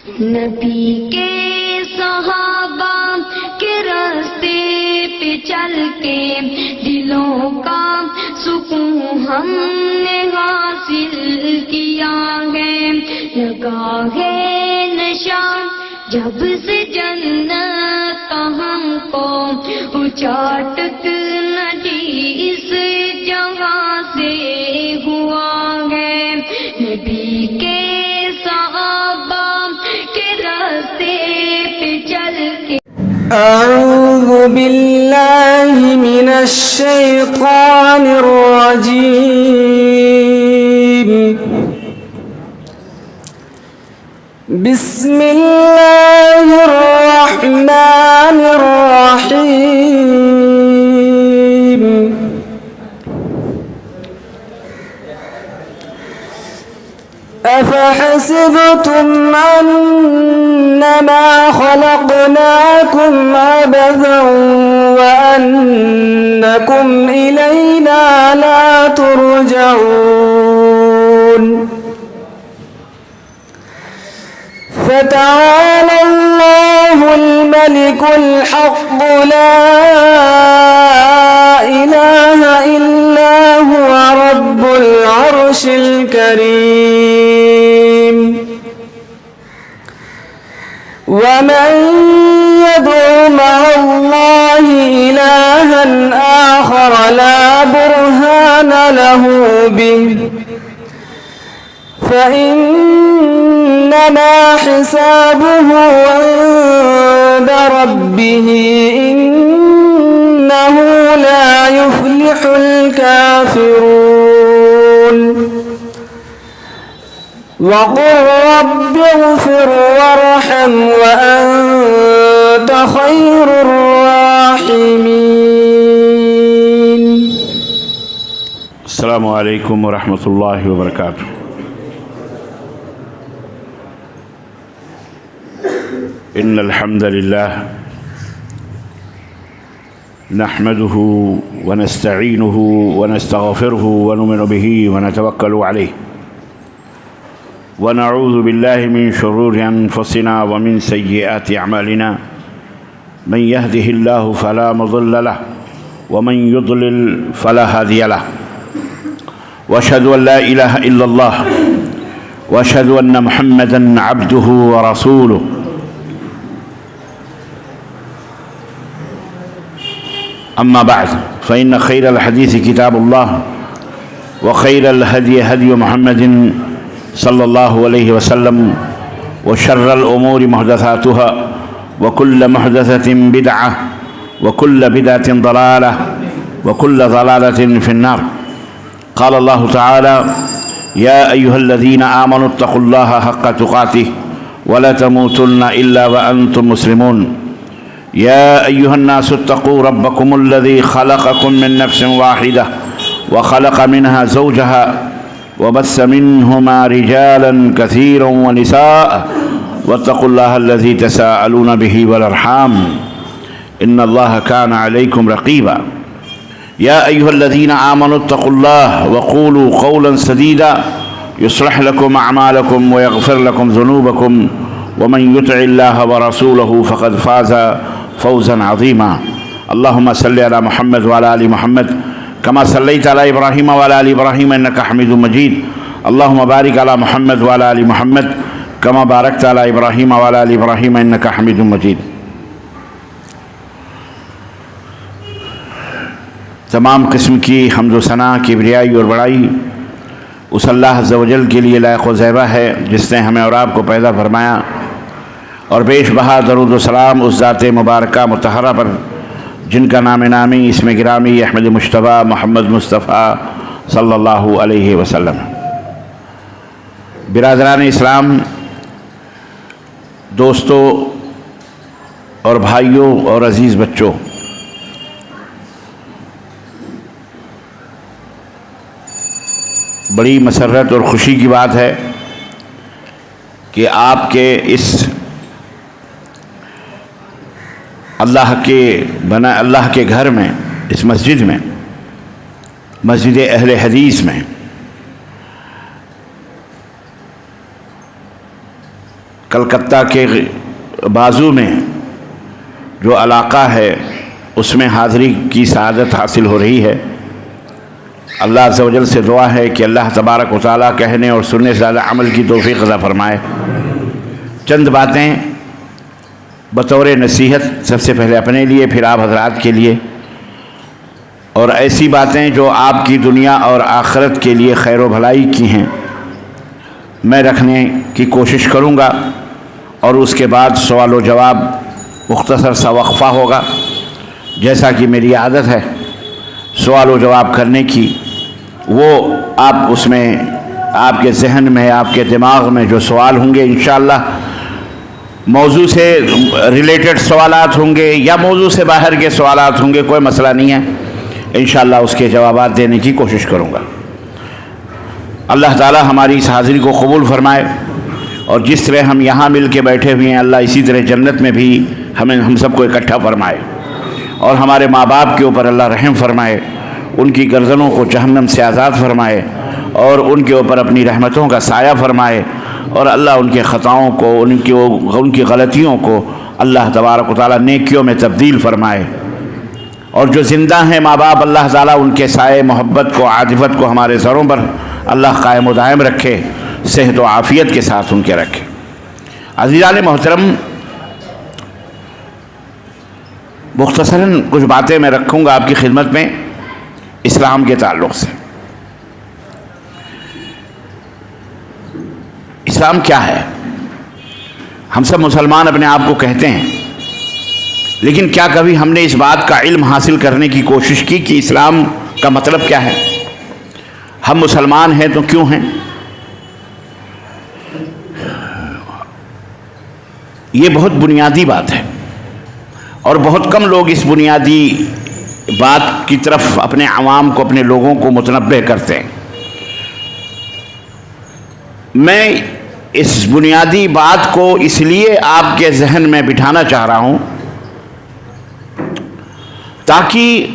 نبی کے صحابہ کے راستے پہ چل کے دلوں کا سکون ہم نے حاصل کیا ہے. لگا ہے نشہ جب سے جنت کا ہم کو اچاٹک نہ اس جگہ سے ہوا ہے. نبی کے صحابہ کے راستے پہ چل کے اعوذ باللہ من الشیطان الرجیم. بسم اللہ الرحمن الرحیم. افحسبتم انما خلقناكم عبثا وانکم الینا لا ترجعون. فتعالى الله الملك الحق لا إله إلا هو رب العرش الكريم. ومن يدع مع الله إلها آخر لا برهان له به فإنما حسابه عند ربه إنه لا يفلح الكافرون. وقل رب اغفر وارحم وأنت خير الراحمين. السلام علیکم ورحمۃ اللہ وبرکاتہ. ان الحمد لله نحمده ونستعينه ونستغفره ونؤمن به ونتوكل عليه ونعوذ بالله من شرور انفسنا ومن سيئات اعمالنا. من يهده الله فلا مضل له ومن يضلل فلا هادي له. واشهد ان لا اله الا الله واشهد ان محمدا عبده ورسوله. أما بعد فإن خير الحديث كتاب الله وخير الهدي هدي محمد صلى الله عليه وسلم وشر الأمور محدثاتها وكل محدثة بدعة وكل بدعة ضلالة وكل ضلالة في النار. قال الله تعالى يا أيها الذين آمنوا اتقوا الله حق تقاته ولا تموتن إلا وأنتم مسلمون. يا أيها الناس اتقوا ربكم الذي خلقكم من نفس واحدة وخلق منها زوجها وبث منهما رجالا كثيرا ونساء واتقوا الله الذي تساءلون به والأرحام إن الله كان عليكم رقيبا. يا أيها الذين آمنوا اتقوا الله وقولوا قولا سديدا يصلح لكم أعمالكم ويغفر لكم ذنوبكم ومن يطع الله ورسوله فقد فاز فوزا عظيما. اللهم صل على محمد وعلى آل محمد كما صليت على إبراهيم وعلى آل إبراهيم إنك حميد مجيد. اللهم بارك على محمد وعلى آل محمد كما باركت على إبراهيم وعلى آل إبراهيم إنك حميد مجيد. تمام قسم کی حمد و ثنا، کبریائی اور بڑائی اس اللہ عز و جل کے لیے لائق و زیبہ ہے جس نے ہمیں اور آپ کو پیدا فرمایا، اور بیش بہا درود و سلام اس ذات مبارکہ مطہرہ پر جن کا نام نامی اسم گرامی احمد مجتبیٰ محمد مصطفیٰ صلی اللہ علیہ وسلم. برادران اسلام، دوستوں اور بھائیوں اور عزیز بچوں، بڑی مسرت اور خوشی کی بات ہے کہ آپ کے اس اللہ کے گھر میں، اس مسجد میں، مسجد اہل حدیث میں کلکتہ کے بازو میں جو علاقہ ہے اس میں حاضری کی سعادت حاصل ہو رہی ہے۔ اللہ عز و جل سے دعا ہے کہ اللہ تبارک و تعالیٰ کہنے اور سننے سے زیادہ عمل کی توفیق عطا فرمائے۔ چند باتیں بطور نصیحت، سب سے پہلے اپنے لیے، پھر آپ حضرات کے لیے، اور ایسی باتیں جو آپ کی دنیا اور آخرت کے لیے خیر و بھلائی کی ہیں، میں رکھنے کی کوشش کروں گا، اور اس کے بعد سوال و جواب مختصر سا وقفہ ہوگا۔ جیسا کہ میری عادت ہے سوال و جواب کرنے کی، وہ آپ اس میں آپ کے ذہن میں، آپ کے دماغ میں جو سوال ہوں گے انشاءاللہ موضوع سے ریلیٹڈ سوالات ہوں گے یا موضوع سے باہر کے سوالات ہوں گے، کوئی مسئلہ نہیں ہے، انشاءاللہ اس کے جوابات دینے کی کوشش کروں گا۔ اللہ تعالی ہماری اس حاضری کو قبول فرمائے، اور جس طرح ہم یہاں مل کے بیٹھے ہوئے ہیں اللہ اسی طرح جنت میں بھی ہم سب کو اکٹھا فرمائے، اور ہمارے ماں باپ کے اوپر اللہ رحم فرمائے، ان کی گردنوں کو جہنم سے آزاد فرمائے، اور ان کے اوپر اپنی رحمتوں کا سایہ فرمائے، اور اللہ ان کے خطاؤں کو، ان کی غلطیوں کو اللہ تبارک و تعالیٰ نیکیوں میں تبدیل فرمائے، اور جو زندہ ہیں ماں باپ اللہ تعالیٰ ان کے سائے محبت کو، عاطفت کو ہمارے سروں پر اللہ قائم و دائم رکھے، صحت و عافیت کے ساتھ ان کے رکھے۔ عزیزان محترم، مختصراً کچھ باتیں میں رکھوں گا آپ کی خدمت میں اسلام کے تعلق سے۔ اسلام کیا ہے؟ ہم سب مسلمان اپنے آپ کو کہتے ہیں، لیکن کیا کبھی ہم نے اس بات کا علم حاصل کرنے کی کوشش کی کہ اسلام کا مطلب کیا ہے؟ ہم مسلمان ہیں تو کیوں ہیں؟ یہ بہت بنیادی بات ہے، اور بہت کم لوگ اس بنیادی بات کی طرف اپنے عوام کو، اپنے لوگوں کو متنبہ کرتے ہیں۔ میں اس بنیادی بات کو اس لیے آپ کے ذہن میں بٹھانا چاہ رہا ہوں تاکہ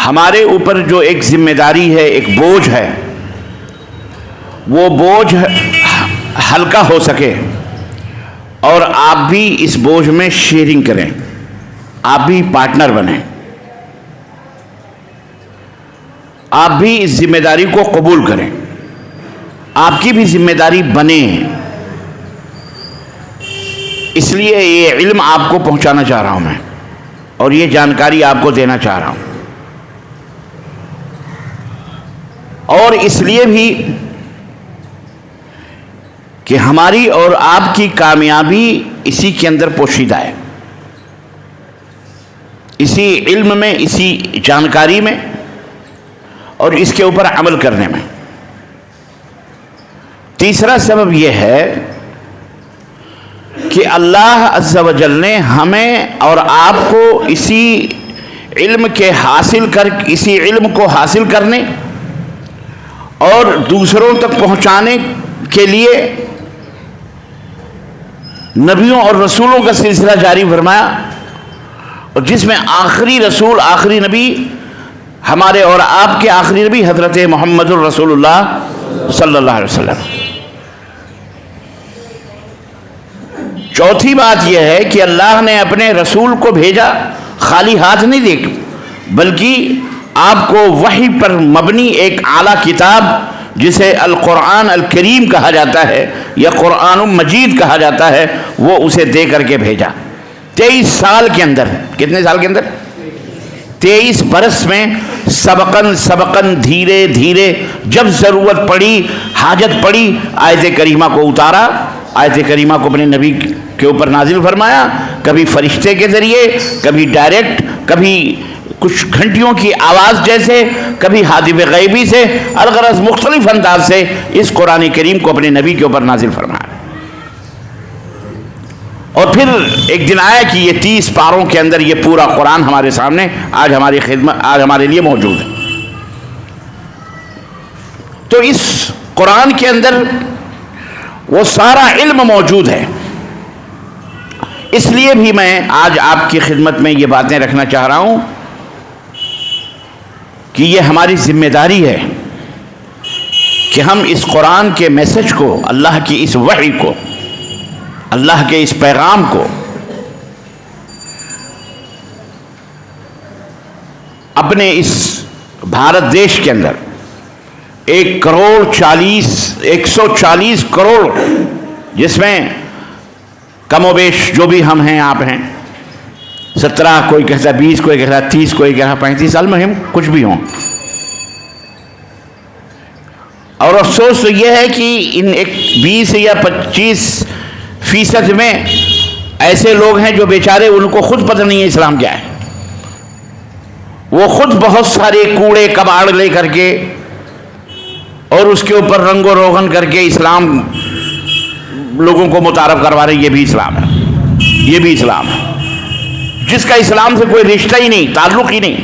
ہمارے اوپر جو ایک ذمہ داری ہے، ایک بوجھ ہے، وہ بوجھ ہلکا ہو سکے، اور آپ بھی اس بوجھ میں شیئرنگ کریں، آپ بھی پارٹنر بنیں، آپ بھی اس ذمہ داری کو قبول کریں، آپ کی بھی ذمہ داری بنے۔ اس لیے یہ علم آپ کو پہنچانا چاہ رہا ہوں میں، اور یہ جانکاری آپ کو دینا چاہ رہا ہوں، اور اس لیے بھی کہ ہماری اور آپ کی کامیابی اسی کے اندر پوشیدہ ہے، اسی علم میں، اسی جانکاری میں، اور اس کے اوپر عمل کرنے میں۔ تیسرا سبب یہ ہے کہ اللہ عز و جل نے ہمیں اور آپ کو اسی علم کو حاصل کرنے اور دوسروں تک پہنچانے کے لیے نبیوں اور رسولوں کا سلسلہ جاری فرمایا، اور جس میں آخری رسول، آخری نبی، ہمارے اور آپ کے آخری نبی حضرت محمد الرسول اللہ صلی اللہ علیہ وسلم۔ چوتھی بات یہ ہے کہ اللہ نے اپنے رسول کو بھیجا خالی ہاتھ نہیں دے، بلکہ آپ کو وحی پر مبنی ایک اعلیٰ کتاب جسے القرآن الکریم کہا جاتا ہے یا قرآن مجید کہا جاتا ہے، وہ اسے دے کر کے بھیجا۔ 23 سال کے اندر، کتنے سال کے اندر؟ 23 برس میں سبقن دھیرے دھیرے جب ضرورت پڑی، حاجت پڑی، آیت کریمہ کو اتارا، آیت کریمہ کو اپنے نبی کے اوپر نازل فرمایا، کبھی فرشتے کے ذریعے، کبھی ڈائریکٹ، کبھی کچھ گھنٹیوں کی آواز جیسے، کبھی ہاتف غیبی سے، الغرض مختلف انداز سے اس قرآن کریم کو اپنے نبی کے اوپر نازل فرمایا۔ اور پھر ایک دن آیا کہ یہ 30 پاروں کے اندر یہ پورا قرآن ہمارے سامنے آج ہماری خدمت، آج ہمارے لیے موجود ہے۔ تو اس قرآن کے اندر وہ سارا علم موجود ہے۔ اس لیے بھی میں آج آپ کی خدمت میں یہ باتیں رکھنا چاہ رہا ہوں کہ یہ ہماری ذمہ داری ہے کہ ہم اس قرآن کے میسج کو، اللہ کی اس وحی کو، اللہ کے اس پیغام کو اپنے اس بھارت دیش کے اندر 140 کروڑ جس میں کم و بیش جو بھی ہم ہیں آپ ہیں 17، کوئی کہتا 20، کوئی کہتا 30، کوئی کہتا 35 سال میں ہم کچھ بھی ہوں. اور افسوس تو یہ ہے کہ ان 20 یا 25% میں ایسے لوگ ہیں جو بیچارے ان کو خود پتہ نہیں ہے اسلام کیا ہے. وہ خود بہت سارے کوڑے کباڑ لے کر کے اور اس کے اوپر رنگ و روغن کر کے اسلام لوگوں کو متعارف کروا رہے. یہ بھی اسلام ہے، یہ بھی اسلام ہے جس کا اسلام سے کوئی رشتہ ہی نہیں، تعلق ہی نہیں.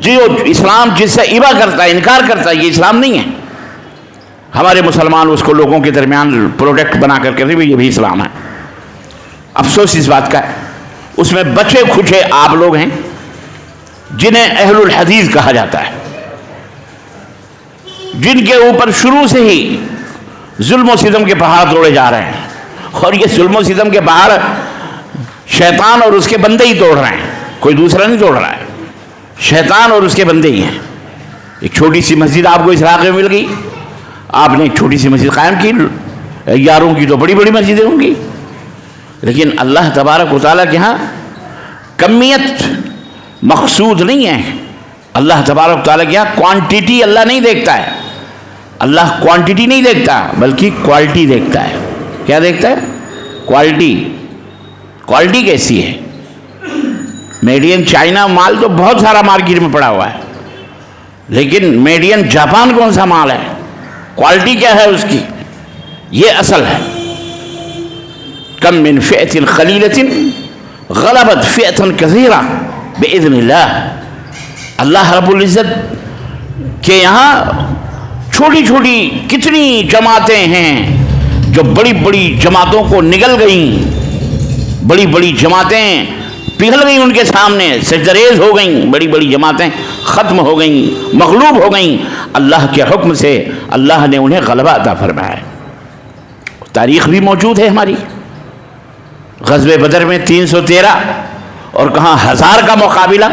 جو اسلام جس سے ابا کرتا ہے، انکار کرتا ہے، یہ اسلام نہیں ہے. ہمارے مسلمان اس کو لوگوں کے درمیان پروڈکٹ بنا کر کے یہ بھی اسلام ہے. افسوس اس بات کا ہے اس میں بچے کھچے آپ لوگ ہیں جنہیں اہل الحدیث کہا جاتا ہے، جن کے اوپر شروع سے ہی ظلم و ستم کے پہاڑ توڑے جا رہے ہیں. اور یہ ظلم و ستم کے پہاڑ شیطان اور اس کے بندے ہی توڑ رہے ہیں، کوئی دوسرا نہیں توڑ رہا ہے. شیطان اور اس کے بندے ہی ہیں. ایک چھوٹی سی مسجد آپ کو اس علاقے میں مل گئی، آپ نے ایک چھوٹی سی مسجد قائم کی. یاروں کی تو بڑی بڑی مسجدیں ہوں گی، لیکن اللہ تبارک و تعالیٰ کے ہاں کمیت مقصود نہیں ہے. اللہ تبارک و تعالیٰ کے ہاں کوانٹیٹی اللہ نہیں دیکھتا ہے. اللہ کوانٹیٹی نہیں دیکھتا بلکہ کوالٹی دیکھتا ہے. کیا دیکھتا ہے؟ کوالٹی. کوالٹی کیسی ہے؟ میڈ ان چائنا مال تو بہت سارا مارکیٹ میں پڑا ہوا ہے، لیکن میڈ ان جاپان کون سا مال ہے؟ کوالٹی کیا ہے اس کی؟ یہ اصل ہے. کم من فئۃ قلیلۃ غلبت فئۃ کثیرہ باذن اللہ. اللہ رب العزت کے یہاں چھوٹی چھوٹی کتنی جماعتیں ہیں جو بڑی بڑی جماعتوں کو نگل گئیں، بڑی بڑی جماعتیں پگھل گئیں ان کے سامنے، سجدریز ہو گئیں. بڑی بڑی جماعتیں ختم ہو گئیں، مغلوب ہو گئیں. اللہ کے حکم سے اللہ نے انہیں غلبہ عطا فرمایا ہے. تاریخ بھی موجود ہے ہماری. غزوہ بدر میں 313 اور کہاں 1000 کا مقابلہ.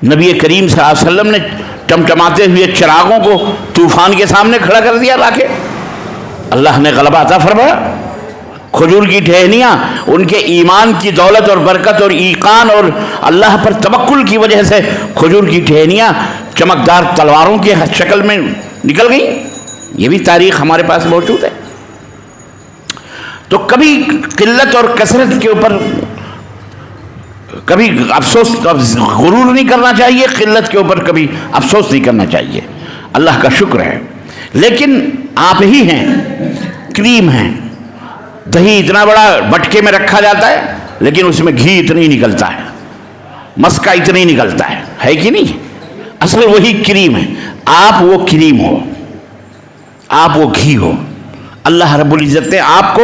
نبی کریم صلی اللہ علیہ وسلم نے چمچماتے ہوئے چراغوں کو طوفان کے سامنے کھڑا کر دیا لا کے. اللہ نے غلبہ عطا فرمایا. کھجور کی ٹہنیاں ان کے ایمان کی دولت اور برکت اور ایقان اور اللہ پر توکل کی وجہ سے کھجور کی ٹہنیاں چمکدار تلواروں کی شکل میں نکل گئیں. یہ بھی تاریخ ہمارے پاس موجود ہے. تو کبھی قلت اور کثرت کے اوپر کبھی افسوس، غرور نہیں کرنا چاہیے. قلت کے اوپر کبھی افسوس نہیں کرنا چاہیے. اللہ کا شکر ہے. لیکن آپ ہی ہیں، کریم ہیں. دہی اتنا بڑا بٹکے میں رکھا جاتا ہے لیکن اس میں گھی اتنا ہی نکلتا ہے، مسکا اتنا ہی نکلتا ہے کہ نہیں؟ اصل وہی کریم ہے. آپ وہ کریم ہو، آپ وہ گھی ہو. اللہ رب العزت نے آپ کو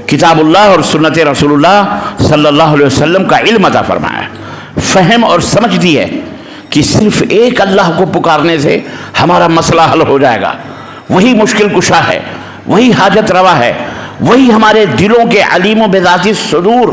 کتاب اللہ اور سنت رسول اللہ صلی اللہ علیہ وسلم کا علم عطا فرمایا ہے، فہم اور سمجھ دی ہے کہ صرف ایک اللہ کو پکارنے سے ہمارا مسئلہ حل ہو جائے گا. وہی مشکل کشا ہے، وہی حاجت روا ہے، وہی ہمارے دلوں کے علیم و بذات الصدور،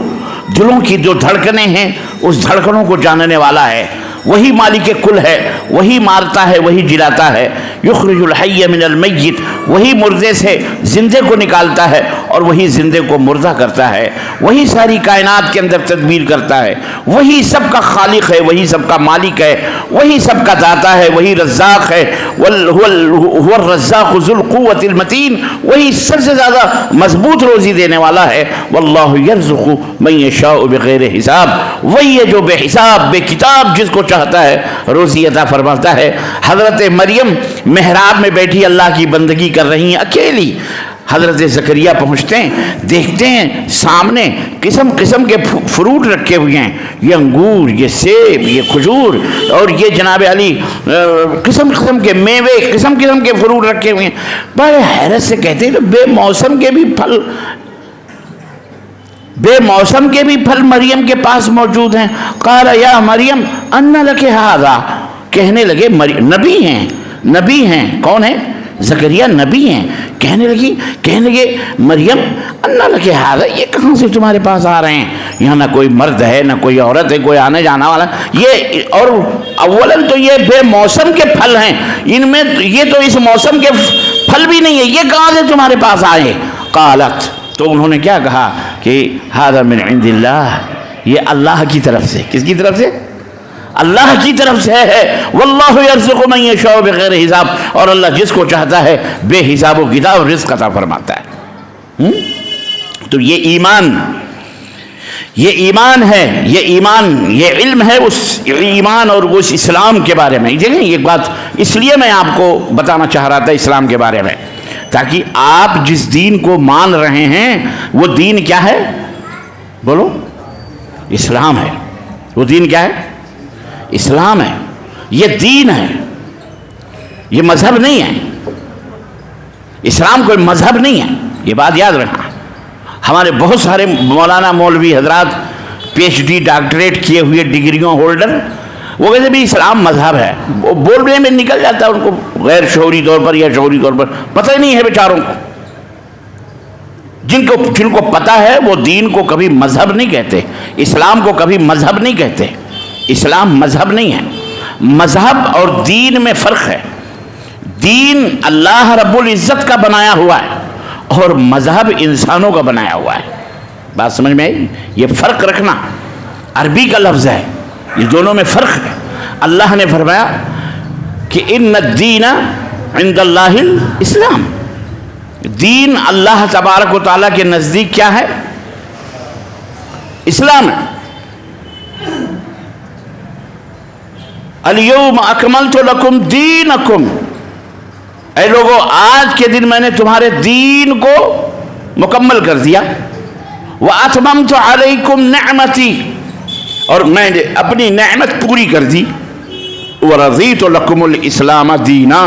دلوں کی جو دھڑکنیں ہیں اس دھڑکنوں کو جاننے والا ہے. وہی مالک کل ہے، وہی مارتا ہے، وہی جلاتا ہے. یخرج الحی من المیت، وہی مردے سے زندے کو نکالتا ہے اور وہی زندے کو مردہ کرتا ہے. وہی ساری کائنات کے اندر تدبیر کرتا ہے. وہی سب کا خالق ہے، وہی سب کا مالک ہے، وہی سب کا داتا ہے، وہی رزاق ہے. هو الرزاق ذو القوة المتین، وہی سب سے زیادہ مضبوط روزی دینے والا ہے. واللہ یرزق من یشاء بغیر حساب، وہی ہے جو بے حساب بے کتاب جس کو چاہتا ہے روزی عطا فرماتا ہے. حضرت مریم محراب میں بیٹھی اللہ کی بندگی کر رہی ہیں اکیلی. حضرت زکریا پہنچتے ہیں، دیکھتے ہیں سامنے قسم قسم کے فروٹ رکھے ہوئے ہیں. یہ انگور، یہ سیب، یہ کھجور اور یہ جناب علی قسم قسم کے میوے، قسم قسم کے فروٹ رکھے ہوئے ہیں. بڑے حیرت سے کہتے ہیں کہ بے موسم کے بھی پھل، بے موسم کے بھی پھل مریم کے پاس موجود ہیں. قال یا مریم ان لک ھذا، کہنے لگے نبی ہیں نبی ہیں. کون ہے؟ زکریا نبی ہیں. کہنے لگے مریم انا لک ھذا، یہ کہاں سے تمہارے پاس آ رہے ہیں؟ یہاں نہ کوئی مرد ہے نہ کوئی عورت ہے، کوئی آنے جانا والا. یہ اور اولاً تو یہ بے موسم کے پھل ہیں، ان میں یہ تو اس موسم کے پھل بھی نہیں ہے، یہ کہاں سے تمہارے پاس آئے؟ قالت، تو انہوں نے کیا کہا کہ ھذا من عند اللہ، یہ اللہ کی طرف سے. کس کی طرف سے؟ اللہ کی طرف سے ہے. واللہ یرزق من یشاء بغیر حساب، اور اللہ جس کو چاہتا ہے بے حساب و کتاب رزق عطا فرماتا ہے. تو یہ ایمان ہے، یہ علم ہے اس ایمان اور اس اسلام کے بارے میں. دیکھیں یہ بات اس لیے میں آپ کو بتانا چاہ رہا تھا اسلام کے بارے میں، تاکہ آپ جس دین کو مان رہے ہیں وہ دین کیا ہے؟ بولو. اسلام ہے. وہ دین کیا ہے؟ اسلام ہے. یہ دین ہے، یہ مذہب نہیں ہے. اسلام کوئی مذہب نہیں ہے، یہ بات یاد رکھنا. ہمارے بہت سارے مولانا مولوی حضرات پی ایچ ڈی ڈاکٹریٹ کیے ہوئے ڈگریوں ہولڈر، وہ کہتے بھی اسلام مذہب ہے. وہ بولنے میں نکل جاتا ہے ان کو غیر شعوری طور پر یا شعوری طور پر، پتہ ہی نہیں ہے بیچاروں کو. جن کو پتہ ہے وہ دین کو کبھی مذہب نہیں کہتے، اسلام کو کبھی مذہب نہیں کہتے. اسلام مذہب نہیں ہے. مذہب اور دین میں فرق ہے. دین اللہ رب العزت کا بنایا ہوا ہے اور مذہب انسانوں کا بنایا ہوا ہے. بات سمجھ میں آئی؟ یہ فرق رکھنا. عربی کا لفظ ہے، یہ دونوں میں فرق ہے. اللہ نے فرمایا کہ ان الدین عند اللہ الاسلام، دین اللہ تبارک و تعالیٰ کے نزدیک کیا ہے؟ اسلام ہے. الیوم اکملت لکم دینکم، اے لوگوں آج کے دن میں نے تمہارے دین کو مکمل کر دیا. واتممت علیکم نعمتی، اور میں نے اپنی نعمت پوری کر دی. ورضیت لکم الاسلام دینا،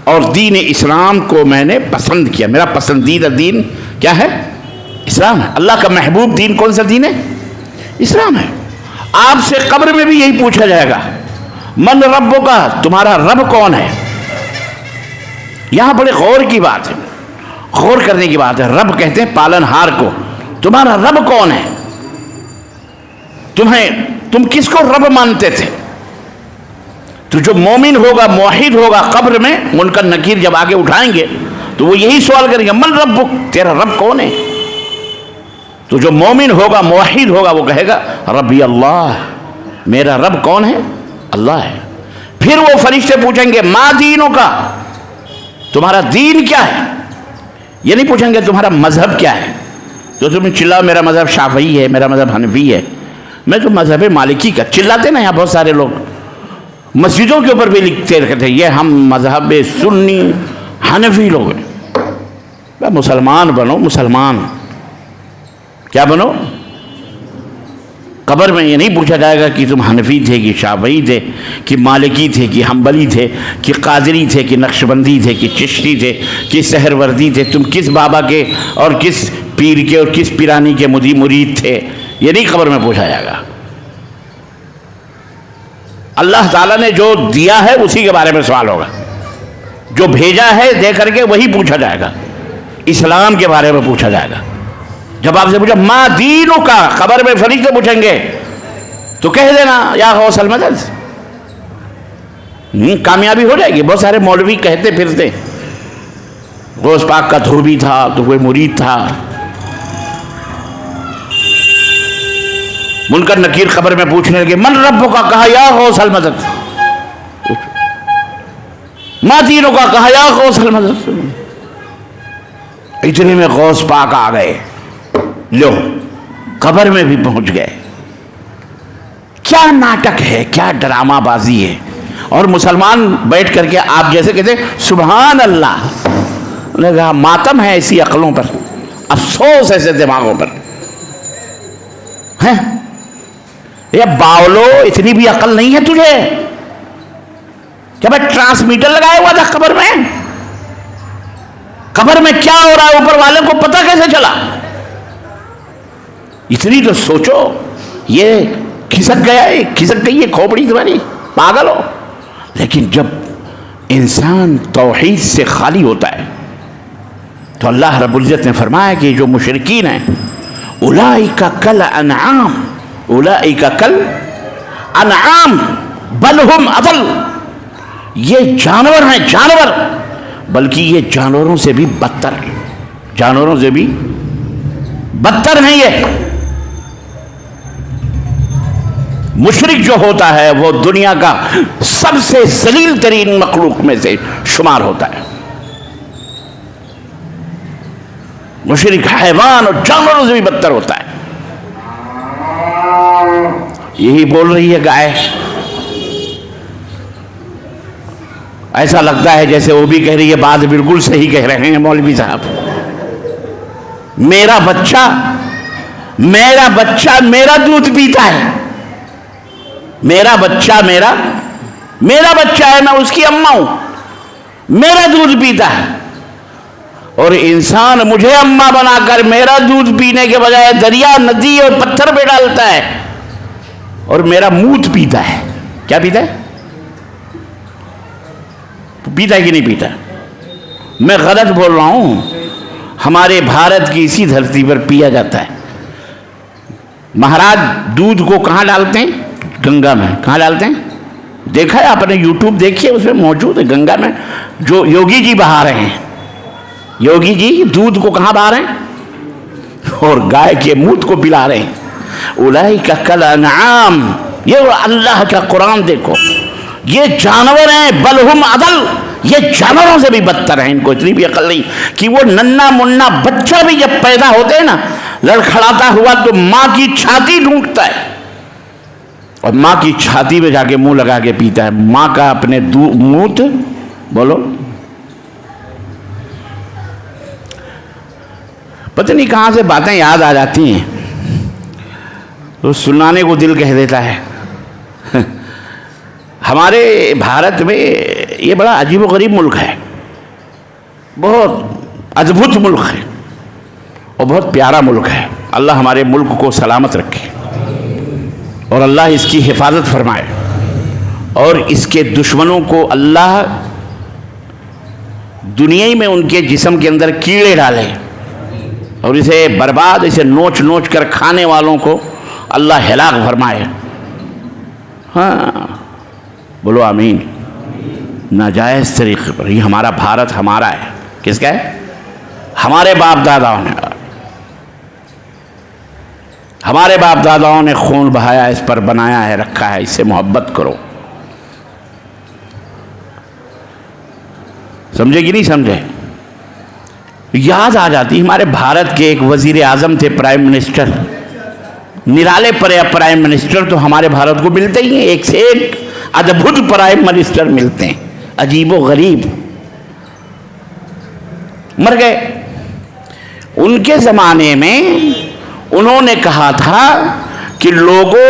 اور دین اسلام کو میں نے پسند کیا. میرا پسندیدہ دین کیا ہے؟ اسلام ہے. اللہ کا محبوب دین کون سا دین ہے؟ اسلام ہے. آپ سے قبر میں بھی یہی پوچھا جائے گا، من ربک کا، تمہارا رب کون ہے؟ یہاں بڑے غور کی بات ہے، غور کرنے کی بات ہے. رب کہتے ہیں پالن ہار کو. تمہارا رب کون ہے؟ تم کس کو رب مانتے تھے؟ تو جو مومن ہوگا موحد ہوگا قبر میں منکر نکیر جب آگے اٹھائیں گے تو وہ یہی سوال کریں گے من ربک، تیرا رب کون ہے؟ تو جو مومن ہوگا موحد ہوگا وہ کہے گا ربی اللہ، میرا رب کون ہے؟ اللہ ہے. پھر وہ فرشتے پوچھیں گے ما دینوں کا، تمہارا دین کیا ہے؟ یہ نہیں پوچھیں گے تمہارا مذہب کیا ہے. تو تم چلاؤ میرا مذہب شافعی ہے، میرا مذہب حنفی ہے، میں تو مذہب مالکی کا. چلاتے نا یہاں بہت سارے لوگ، مسجدوں کے اوپر بھی لکھتے رہتے ہیں یہ ہم مذہب سنی حنفی لوگ ہیں. مسلمان بنو، مسلمان کیا بنو؟ قبر میں یہ نہیں پوچھا جائے گا کہ تم حنفی تھے کہ شافعی تھے کہ مالکی تھے کہ حنبلی تھے کہ قادری تھے کہ نقشبندی تھے کہ چشتی تھے کہ سہروردی تھے، تم کس بابا کے اور کس پیر کے اور کس پیرانی کے مرید تھے. یہ نہیں قبر میں پوچھا جائے گا. اللہ تعالیٰ نے جو دیا ہے اسی کے بارے میں سوال ہوگا، جو بھیجا ہے دے کر کے وہی پوچھا جائے گا. اسلام کے بارے میں پوچھا جائے گا. جب آپ سے پوچھا ما دینوں کا، قبر میں فرشتے پوچھیں گے تو کہہ دینا یا غوث المدد. کامیابی ہو جائے گی. بہت سارے مولوی کہتے پھرتے غوث پاک کا دھوبی تھا تو کوئی مرید تھا. منکر نکیر قبر میں پوچھنے لگے من رب کا، کہا یا غوث المدد. ما دینوں کا، کہا یا غوث المدد. اتنے میں غوث پاک آ گئے، لو قبر میں بھی پہنچ گئے. کیا ناٹک ہے، کیا ڈرامہ بازی ہے. اور مسلمان بیٹھ کر کے آپ جیسے کہتے سبحان اللہ. ماتم ہے ایسی عقلوں پر، افسوس ایسے دماغوں پر. یہ باولو اتنی بھی عقل نہیں ہے تجھے کہ بھائی ٹرانسمیٹر لگایا ہوا تھا قبر میں؟ قبر میں کیا ہو رہا ہے اوپر والے کو پتہ کیسے چلا؟ اتنی تو سوچو. یہ کھسک گیا ہے، کھسک گئی ہے کھوپڑی تمہاری، پاگل ہو. لیکن جب انسان توحید سے خالی ہوتا ہے تو اللہ رب العزت نے فرمایا کہ جو مشرکین ہیں اولئک کل انعام، اولئک کل انعام بل ہم اضل، یہ جانور ہیں، جانور، بلکہ یہ جانوروں سے بھی بدتر ہیں، جانوروں سے بھی بدتر ہیں۔ یہ مشرک جو ہوتا ہے وہ دنیا کا سب سے ذلیل ترین مخلوق میں سے شمار ہوتا ہے۔ مشرک حیوان اور جانوروں سے بھی بدتر ہوتا ہے۔ یہی بول رہی ہے گائے، ایسا لگتا ہے جیسے وہ بھی کہہ رہی ہے، بات بالکل صحیح کہہ رہے ہیں مولوی صاحب، میرا بچہ میرا دودھ پیتا ہے، میرا بچہ ہے، میں اس کی اماں ہوں، میرا دودھ پیتا ہے، اور انسان مجھے اماں بنا کر میرا دودھ پینے کے بجائے دریا، ندی اور پتھر پہ ڈالتا ہے اور میرا موت پیتا ہے۔ کیا پیتا ہے؟ پیتا ہے کہ نہیں پیتا؟ میں غلط بول رہا ہوں؟ ہمارے بھارت کی اسی دھرتی پر پیا جاتا ہے۔ مہاراج دودھ کو کہاں ڈالتے ہیں؟ گنگا میں۔ کہاں ڈالتے ہیں؟ دیکھا ہے آپ نے، یوٹیوب دیکھیے، اس میں موجود ہے، گنگا میں جو یوگی جی بہا رہے ہیں، یوگی جی دودھ کو کہاں بہا رہے ہیں؟ اور گائے کے موت کو پلا رہے ہیں۔ اولئک کل انعام، یہ اللہ کا قرآن دیکھو، یہ جانور ہیں، بل ہم اضل، یہ جانوروں سے بھی بدتر ہیں۔ ان کو اتنی بھی عقل نہیں کہ وہ ننھا منا بچہ بھی جب پیدا ہوتے ہیں نا، لڑکھڑاتا ہوا تو ماں کی چھاتی ڈھونڈتا ہے اور ماں کی چھاتی میں جا کے منہ لگا کے پیتا ہے، ماں کا اپنے موت۔ بولو، پتہ نہیں کہاں سے باتیں یاد آ جاتی ہیں تو سنانے کو دل کہہ دیتا ہے۔ ہمارے بھارت میں یہ بڑا عجیب و غریب ملک ہے، بہت ادبھت ملک ہے اور بہت پیارا ملک ہے۔ اللہ ہمارے ملک کو سلامت رکھے اور اللہ اس کی حفاظت فرمائے اور اس کے دشمنوں کو اللہ دنیا ہی میں ان کے جسم کے اندر کیڑے ڈالے اور اسے برباد، اسے نوچ نوچ کر کھانے والوں کو اللہ ہلاک فرمائے۔ ہاں بولو آمین۔ ناجائز طریقے پر یہ ہمارا بھارت ہمارا ہے۔ کس کا ہے؟ ہمارے باپ داداؤں نے، ہمارے باپ داداؤں نے خون بہایا، اس پر بنایا ہے، رکھا ہے، اس سے محبت کرو۔ سمجھے کہ نہیں سمجھے؟ یاد آ جاتی، ہمارے بھارت کے ایک وزیر اعظم تھے، پرائم منسٹر، نرالے پرائم منسٹر تو ہمارے بھارت کو ملتے ہی ہیں، ایک سے ایک ادبھت پرائم منسٹر ملتے ہیں، عجیب و غریب۔ مر گئے۔ ان کے زمانے میں انہوں نے کہا تھا کہ لوگوں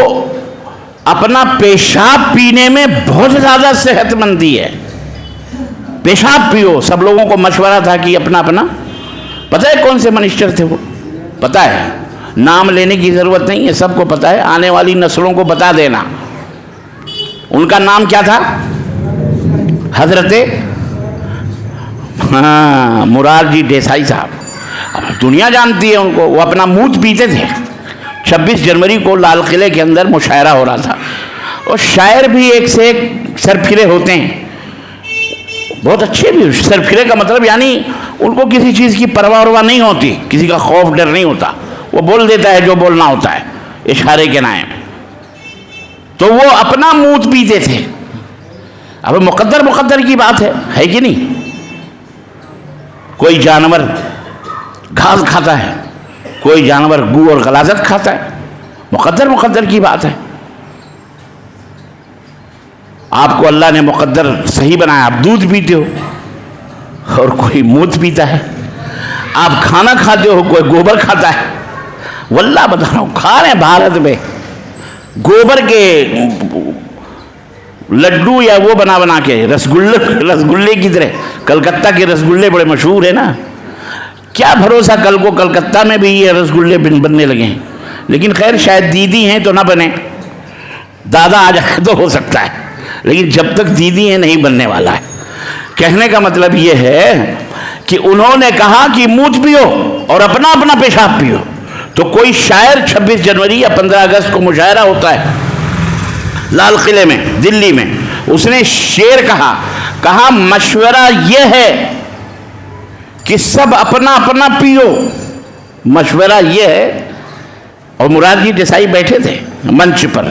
اپنا پیشاب پینے میں بہت زیادہ صحت مندی ہے، پیشاب پیو۔ سب لوگوں کو مشورہ تھا کہ اپنا اپنا، پتہ ہے کون سے منسٹر تھے وہ؟ پتہ ہے، نام لینے کی ضرورت نہیں ہے، سب کو پتہ ہے، آنے والی نسلوں کو بتا دینا۔ ان کا نام کیا تھا؟ حضرت مرارجی دیسائی صاحب۔ دنیا جانتی ہے ان کو، وہ اپنا موت پیتے تھے۔ 26 جنوری کو لال قلعے کے اندر مشاعرہ ہو رہا تھا اور شاعر بھی ایک سے ایک سرفرے ہوتے ہیں، بہت اچھے بھی۔ سرفرے کا مطلب یعنی ان کو کسی چیز کی پرواہ نہیں ہوتی، کسی کا خوف ڈر نہیں ہوتا، وہ بول دیتا ہے جو بولنا ہوتا ہے اشارے کے نائم۔ تو وہ اپنا موت پیتے تھے۔ اب مقدر کی بات ہے کہ نہیں؟ کوئی جانور گھاس کھاتا ہے، کوئی جانور گو اور غلاظت کھاتا ہے، مقدر کی بات ہے۔ آپ کو اللہ نے مقدر صحیح بنایا، آپ دودھ پیتے ہو اور کوئی موت پیتا ہے، آپ کھانا کھاتے ہو، کوئی گوبر کھاتا ہے۔ واللہ بتا رہا ہوں، کھا رہے ہیں بھارت میں گوبر کے لڈو یا وہ بنا کے رسگلے کی طرح۔ کلکتہ کے رسگلے بڑے مشہور ہیں نا، کیا بھروسہ کل کو کلکتہ میں بھی یہ رسگلے بننے لگے ہیں، لیکن خیر شاید دیدی ہیں تو نہ بنے، دادا آ جائے تو ہو سکتا ہے، لیکن جب تک دیدی ہیں نہیں بننے والا ہے۔ کہنے کا مطلب یہ ہے کہ انہوں نے کہا کہ موت پیو اور اپنا اپنا پیشاب پیو. تو کوئی شاعر 26 جنوری یا 15 اگست کو مشاعرہ ہوتا ہے لال قلعے میں دلی میں, اس نے شعر کہا مشورہ یہ ہے کہ سب اپنا اپنا پیو. مشورہ یہ ہے, اور مراد جی دیسائی بیٹھے تھے منچ پر,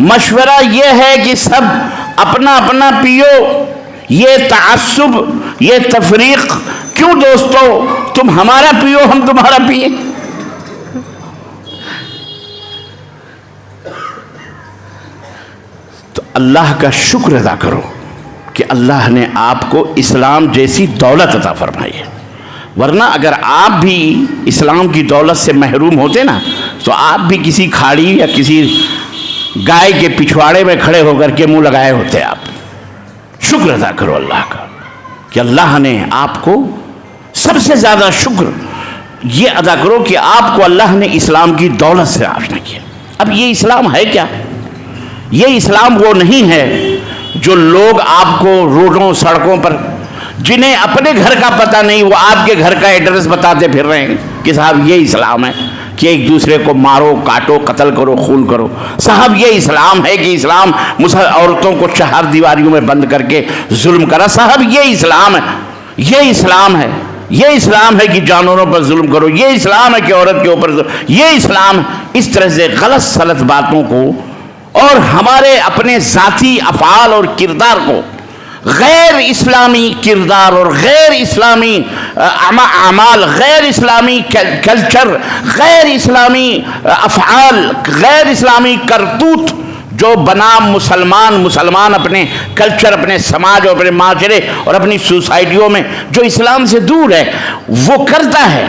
مشورہ یہ ہے کہ سب اپنا اپنا پیو. یہ تعصب, یہ تفریق کیوں دوستو؟ تم ہمارا پیو ہم تمہارا پیے. تو اللہ کا شکر ادا کرو کہ اللہ نے آپ کو اسلام جیسی دولت عطا فرمائی ہے. ورنہ اگر آپ بھی اسلام کی دولت سے محروم ہوتے نا تو آپ بھی کسی کھاڑی یا کسی گائے کے پچھواڑے میں کھڑے ہو کر کے منہ لگائے ہوتے. آپ شکر ادا کرو اللہ کا کہ اللہ نے آپ کو, سب سے زیادہ شکر یہ ادا کرو کہ آپ کو اللہ نے اسلام کی دولت سے آشنا کیا. اب یہ اسلام ہے کیا؟ یہ اسلام وہ نہیں ہے جو لوگ آپ کو روڈوں سڑکوں پر, جنہیں اپنے گھر کا پتہ نہیں, وہ آپ کے گھر کا ایڈریس بتاتے پھر رہے ہیں کہ صاحب یہ اسلام ہے کہ ایک دوسرے کو مارو کاٹو قتل کرو خون کرو. صاحب یہ اسلام ہے کہ اسلام عورتوں کو 4 دیواریوں میں بند کر کے ظلم کرا. صاحب یہ اسلام ہے, یہ اسلام ہے, یہ اسلام ہے کہ جانوروں پر ظلم کرو, یہ اسلام ہے کہ عورت کے اوپر ظلم, یہ اسلام ہے. اس طرح سے غلط سلط باتوں کو اور ہمارے اپنے ذاتی افعال اور کردار کو غیر اسلامی کردار اور غیر اسلامی اعمال, غیر اسلامی کلچر, غیر اسلامی افعال, غیر اسلامی کرتوت جو بنام مسلمان اپنے کلچر, اپنے سماج اور اپنے معاشرے اور اپنی سوسائٹیوں میں جو اسلام سے دور ہے وہ کرتا ہے,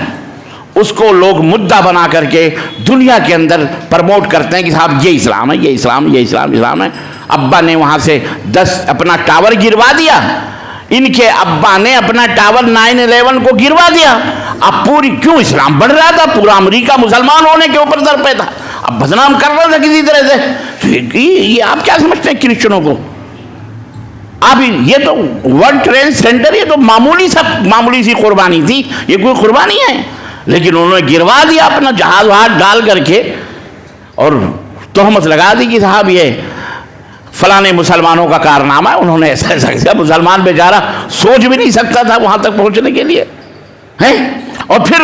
اس کو لوگ مدعا بنا کر کے دنیا کے اندر پرموٹ کرتے ہیں کہ صاحب یہ اسلام ہے, یہ اسلام, یہ اسلام ہے. ابا نے وہاں سے 10 اپنا ٹاور گروا دیا, ان کے ابا نے اپنا ٹاور 9/11 کو گروا دیا. اب پوری کیوں اسلام بڑھ رہا تھا, پورا امریکہ مسلمان ہونے کے اوپر در پہ تھا, اب بدنام کر رہا تھا کسی طرح سے. یہ آپ کیا سمجھتے ہیں کرسچنوں کو؟ اب یہ تو ورلڈ ٹریڈ سینٹر, یہ تو معمولی سی قربانی تھی, یہ کوئی قربانی ہے, لیکن انہوں نے گروا دیا اپنا جہاز وہاز ڈال کر کے اور تہمت لگا دی کہ صاحب یہ فلانے مسلمانوں کا کارنامہ ہے, انہوں نے ایسا کیا. مسلمان بیچارہ سوچ بھی نہیں سکتا تھا وہاں تک پہنچنے کے لیے. اور پھر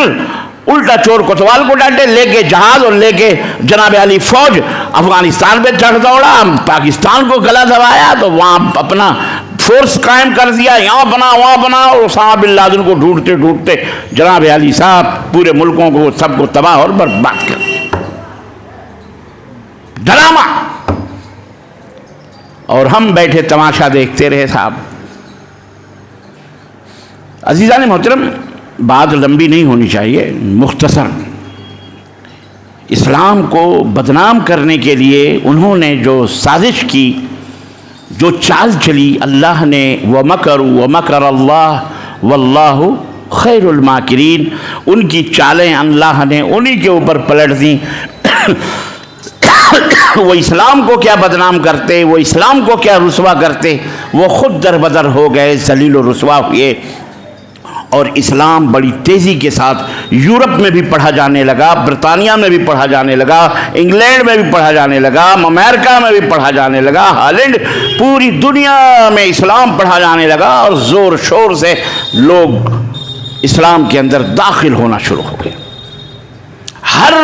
الٹا چور کوتوال کو ڈانٹے, لے کے جہاز اور لے کے جناب علی فوج افغانستان پہ چڑھ دوڑا, پاکستان کو گلا دبایا, تو وہاں اپنا فورس قائم کر دیا, یہاں بنا وہاں بنا, اور اسامہ بن لادن کو ڈھونڈتے جناب علی صاحب پورے ملکوں کو سب کو تباہ اور برباد کر دیا. ڈرامہ. اور ہم بیٹھے تماشا دیکھتے رہے. صاحب عزیزان محترم, بات لمبی نہیں ہونی چاہیے, مختصر. اسلام کو بدنام کرنے کے لیے انہوں نے جو سازش کی, جو چال چلی, اللہ نے وَمَكَرُوا وَمَكَرَ اللَّهُ وَاللَّهُ خَيْرُ الْمَاكِرِينَ, ان کی چالیں اللہ نے انہی کے اوپر پلٹ دیں. وہ اسلام کو کیا بدنام کرتے, وہ اسلام کو کیا رسوا کرتے, وہ خود در بدر ہو گئے, ذلیل و رسوا ہوئے. اور اسلام بڑی تیزی کے ساتھ یورپ میں بھی پڑھا جانے لگا, برطانیہ میں بھی پڑھا جانے لگا, انگلینڈ میں بھی پڑھا جانے لگا, امریکہ میں بھی پڑھا جانے لگا, ہالینڈ, پوری دنیا میں اسلام پڑھا جانے لگا. اور زور شور سے لوگ اسلام کے اندر داخل ہونا شروع ہو گئے. ہر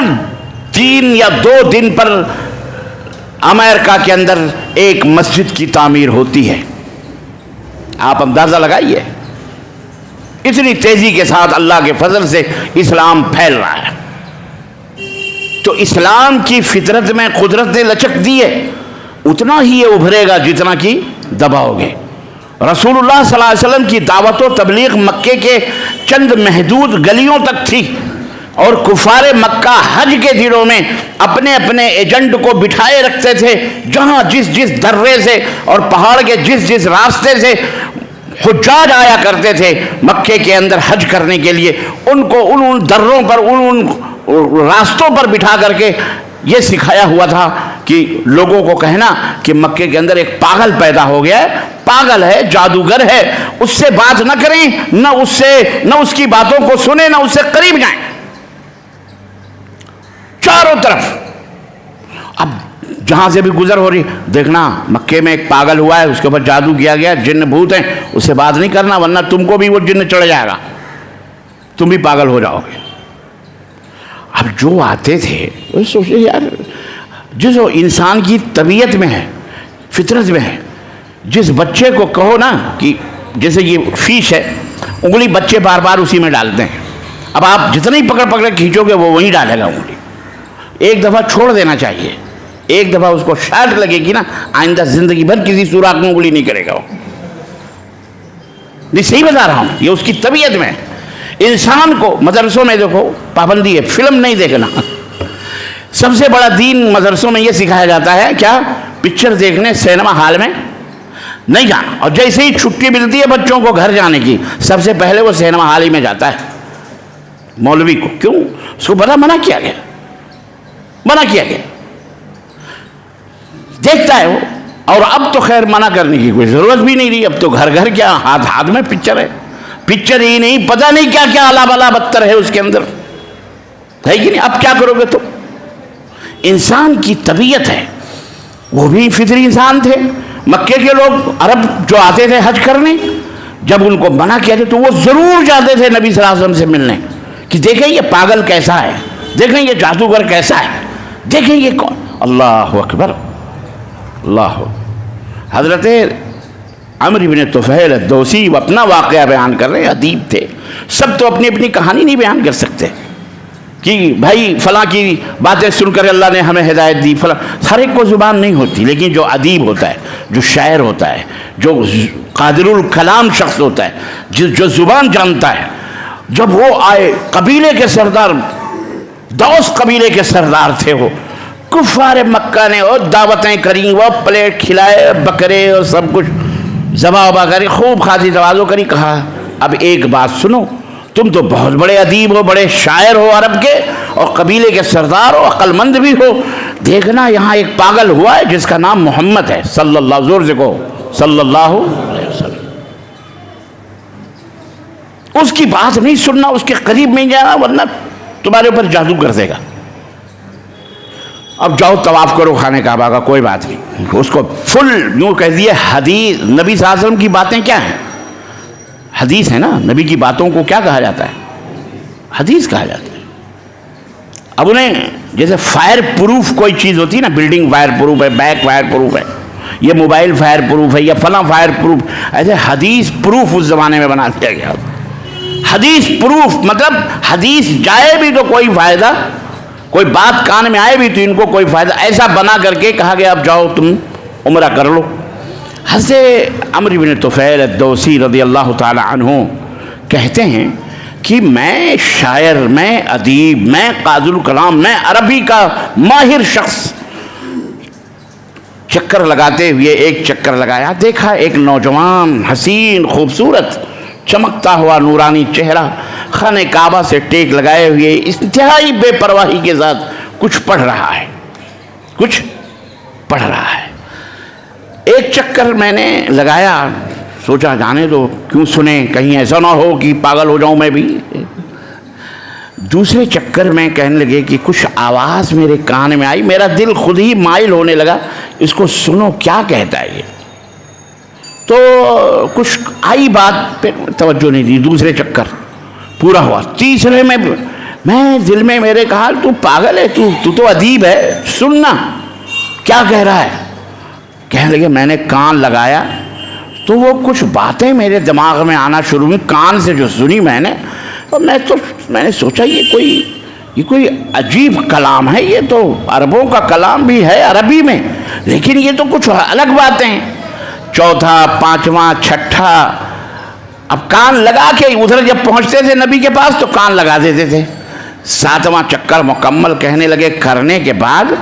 3 یا 2 دن پر امریکہ کے اندر ایک مسجد کی تعمیر ہوتی ہے. آپ اندازہ لگائیے, اتنی تیزی کے ساتھ اللہ کے فضل سے اسلام پھیل رہا ہے. تو اسلام کی فطرت میں قدرت نے لچک دی ہے, اتنا ہی یہ ابھرے گا جتنا کہ دباؤ گے. رسول اللہ صلی اللہ علیہ وسلم کی دعوت و تبلیغ مکے کے چند محدود گلیوں تک تھی, اور کفار مکہ حج کے دنوں میں اپنے اپنے ایجنٹ کو بٹھائے رکھتے تھے, جہاں جس درے سے اور پہاڑ کے جس راستے سے حجاج آیا کرتے تھے مکے کے اندر حج کرنے کے لیے, ان کو ان دروں پر ان راستوں پر بٹھا کر کے یہ سکھایا ہوا تھا کہ لوگوں کو کہنا کہ مکے کے اندر ایک پاگل پیدا ہو گیا ہے، پاگل ہے، جادوگر ہے، اس سے بات نہ کریں، نہ اس کی باتوں کو سنیں، نہ اس سے قریب جائیں. چاروں طرف اب جہاں سے بھی گزر ہو رہی، دیکھنا مکے میں ایک پاگل ہوا ہے، اس کے اوپر جادو کیا گیا، جن بھوت ہیں، اس سے بات نہیں کرنا ورنہ تم کو بھی وہ جن چڑھ جائے گا، تم بھی پاگل ہو جاؤ گے. اب جو آتے تھے وہ سوچے یار جو انسان کی طبیعت میں ہے، فطرت میں ہے، جس بچے کو کہو نا کہ جیسے یہ فیش ہے، انگلی بچے بار بار اسی میں ڈالتے ہیں، اب آپ جتنا ہی پکڑ پکڑ کھینچو گے وہ وہیں ڈالے گا انگلی. ایک دفعہ چھوڑ دینا چاہیے، ایک دفعہ اس کو شاٹ لگے گی نا، آئندہ زندگی بھر کسی سوراخ میں انگلی نہیں کرے گا وہ. نہیں صحیح بتا رہا ہوں، یہ اس کی طبیعت میں. انسان کو مدرسوں میں دیکھو پابندی ہے، فلم نہیں دیکھنا. سب سے بڑا دین مدرسوں میں یہ سکھایا جاتا ہے کیا؟ پکچر دیکھنے سینما ہال میں نہیں جانا. اور جیسے ہی چھٹی ملتی ہے بچوں کو گھر جانے کی، سب سے پہلے وہ سینما ہال ہی میں جاتا ہے مولوی کو. کیوں؟ اس کو بڑا منع کیا گیا، منع کیا گیا، دیکھتا ہے وہ. اور اب تو خیر منع کرنے کی کوئی ضرورت بھی نہیں رہی، اب تو گھر گھر کیا ہاتھ ہاتھ میں پکچر ہے. پکچر ہی نہیں، پتہ نہیں کیا کیا اعلیٰ بالا بدتر ہے اس کے اندر، ہے کہ نہیں؟ اب کیا کرو گے؟ تو انسان کی طبیعت ہے، وہ بھی فطری انسان تھے. مکے کے لوگ عرب جو آتے تھے حج کرنے، جب ان کو منع کیا تھا تو وہ ضرور جاتے تھے نبی صلی اللہ علیہ وسلم سے ملنے کہ دیکھیں یہ پاگل کیسا ہے، دیکھیں یہ جادوگر کیسا ہے، دیکھیں یہ کون. اللہ اکبر، اللہ. حضرت عمرو بن طفیل الدوسی وہ اپنا واقعہ بیان کر رہے ہیں، ادیب تھے. سب تو اپنی اپنی کہانی نہیں بیان کر سکتے کہ بھائی فلاں کی باتیں سن کر اللہ نے ہمیں ہدایت دی، فلاں. ہر ایک کو زبان نہیں ہوتی، لیکن جو ادیب ہوتا ہے، جو شاعر ہوتا ہے، جو قادر الکلام شخص ہوتا ہے، جو زبان جانتا ہے، جب وہ آئے، قبیلے کے سردار، دوس قبیلے کے سردار تھے وہ، کفار مکہ نے اور دعوتیں کریں، وہ پلیٹ کھلائے، بکرے اور سب کچھ ذبح وبا کری، خوب خاصی توازو کری. کہا اب ایک بات سنو، تم تو بہت بڑے ادیب ہو، بڑے شاعر ہو عرب کے، اور قبیلے کے سردار ہو، عقل مند بھی ہو. دیکھنا یہاں ایک پاگل ہوا ہے جس کا نام محمد ہے صلی اللہ، زور سے کہو صلی اللہ علیہ وسلم. اس کی بات نہیں سننا، اس کے قریب نہیں جانا ورنہ تمہارے اوپر جادو کر دے گا. اب جاؤ طواف کرو خانہ کعبہ کا، کوئی بات نہیں. اس کو فل یوں کہہ دیے حدیث، نبی صلی اللہ علیہ وسلم کی باتیں کیا ہیں؟ حدیث ہے نا. نبی کی باتوں کو کیا کہا جاتا ہے؟ حدیث کہا جاتا ہے. اب انہیں جیسے فائر پروف کوئی چیز ہوتی ہے نا، بلڈنگ فائر پروف ہے، بیک فائر پروف ہے، یہ موبائل فائر پروف ہے، یا فلاں فائر پروف، ایسے حدیث پروف اس زمانے میں بنا دیا گیا. حدیث پروف مطلب حدیث جائے بھی تو کوئی فائدہ، کوئی بات کان میں آئے بھی تو ان کو کوئی فائدہ، ایسا بنا کر کے کہا گیا اب جاؤ تم عمرہ کر لو. حضرت عمرو بن طفیل الدوسی رضی اللہ تعالی عنہ کہتے ہیں کہ میں شاعر، میں ادیب، میں قاضی الکلام، میں عربی کا ماہر شخص، چکر لگاتے ہوئے ایک چکر لگایا، دیکھا ایک نوجوان حسین خوبصورت چمکتا ہوا نورانی چہرہ خانہ کعبہ سے ٹیک لگائے ہوئے انتہائی بے پرواہی کے ساتھ کچھ پڑھ رہا ہے، کچھ پڑھ رہا ہے. ایک چکر میں نے لگایا، سوچا جانے دو، کیوں سنیں، کہیں ایسا نہ ہو کہ پاگل ہو جاؤں میں بھی. دوسرے چکر میں کہنے لگے کہ کچھ آواز میرے کان میں آئی، میرا دل خود ہی مائل ہونے لگا، اس کو سنو کیا کہتا ہے یہ. تو کچھ آئی بات پہ توجہ نہیں دی. دوسرے چکر پورا ہوا. تیسرے میں دل میں میرے کہا تو پاگل ہے، تو ادیب ہے، سننا کیا کہہ رہا ہے. کہنے لگے میں نے کان لگایا تو وہ کچھ باتیں میرے دماغ میں آنا شروع ہوئی، کان سے جو سنی میں نے، اور میں نے سوچا یہ کوئی عجیب کلام ہے، یہ تو عربوں کا کلام بھی ہے عربی میں، لیکن یہ تو کچھ الگ باتیں ہیں. چوتھا، پانچواں، چھٹا، اب کان لگا کے ادھر جب پہنچتے تھے نبی کے پاس تو کان لگا دیتے تھے. ساتواں چکر مکمل کہنے لگے کرنے کے بعد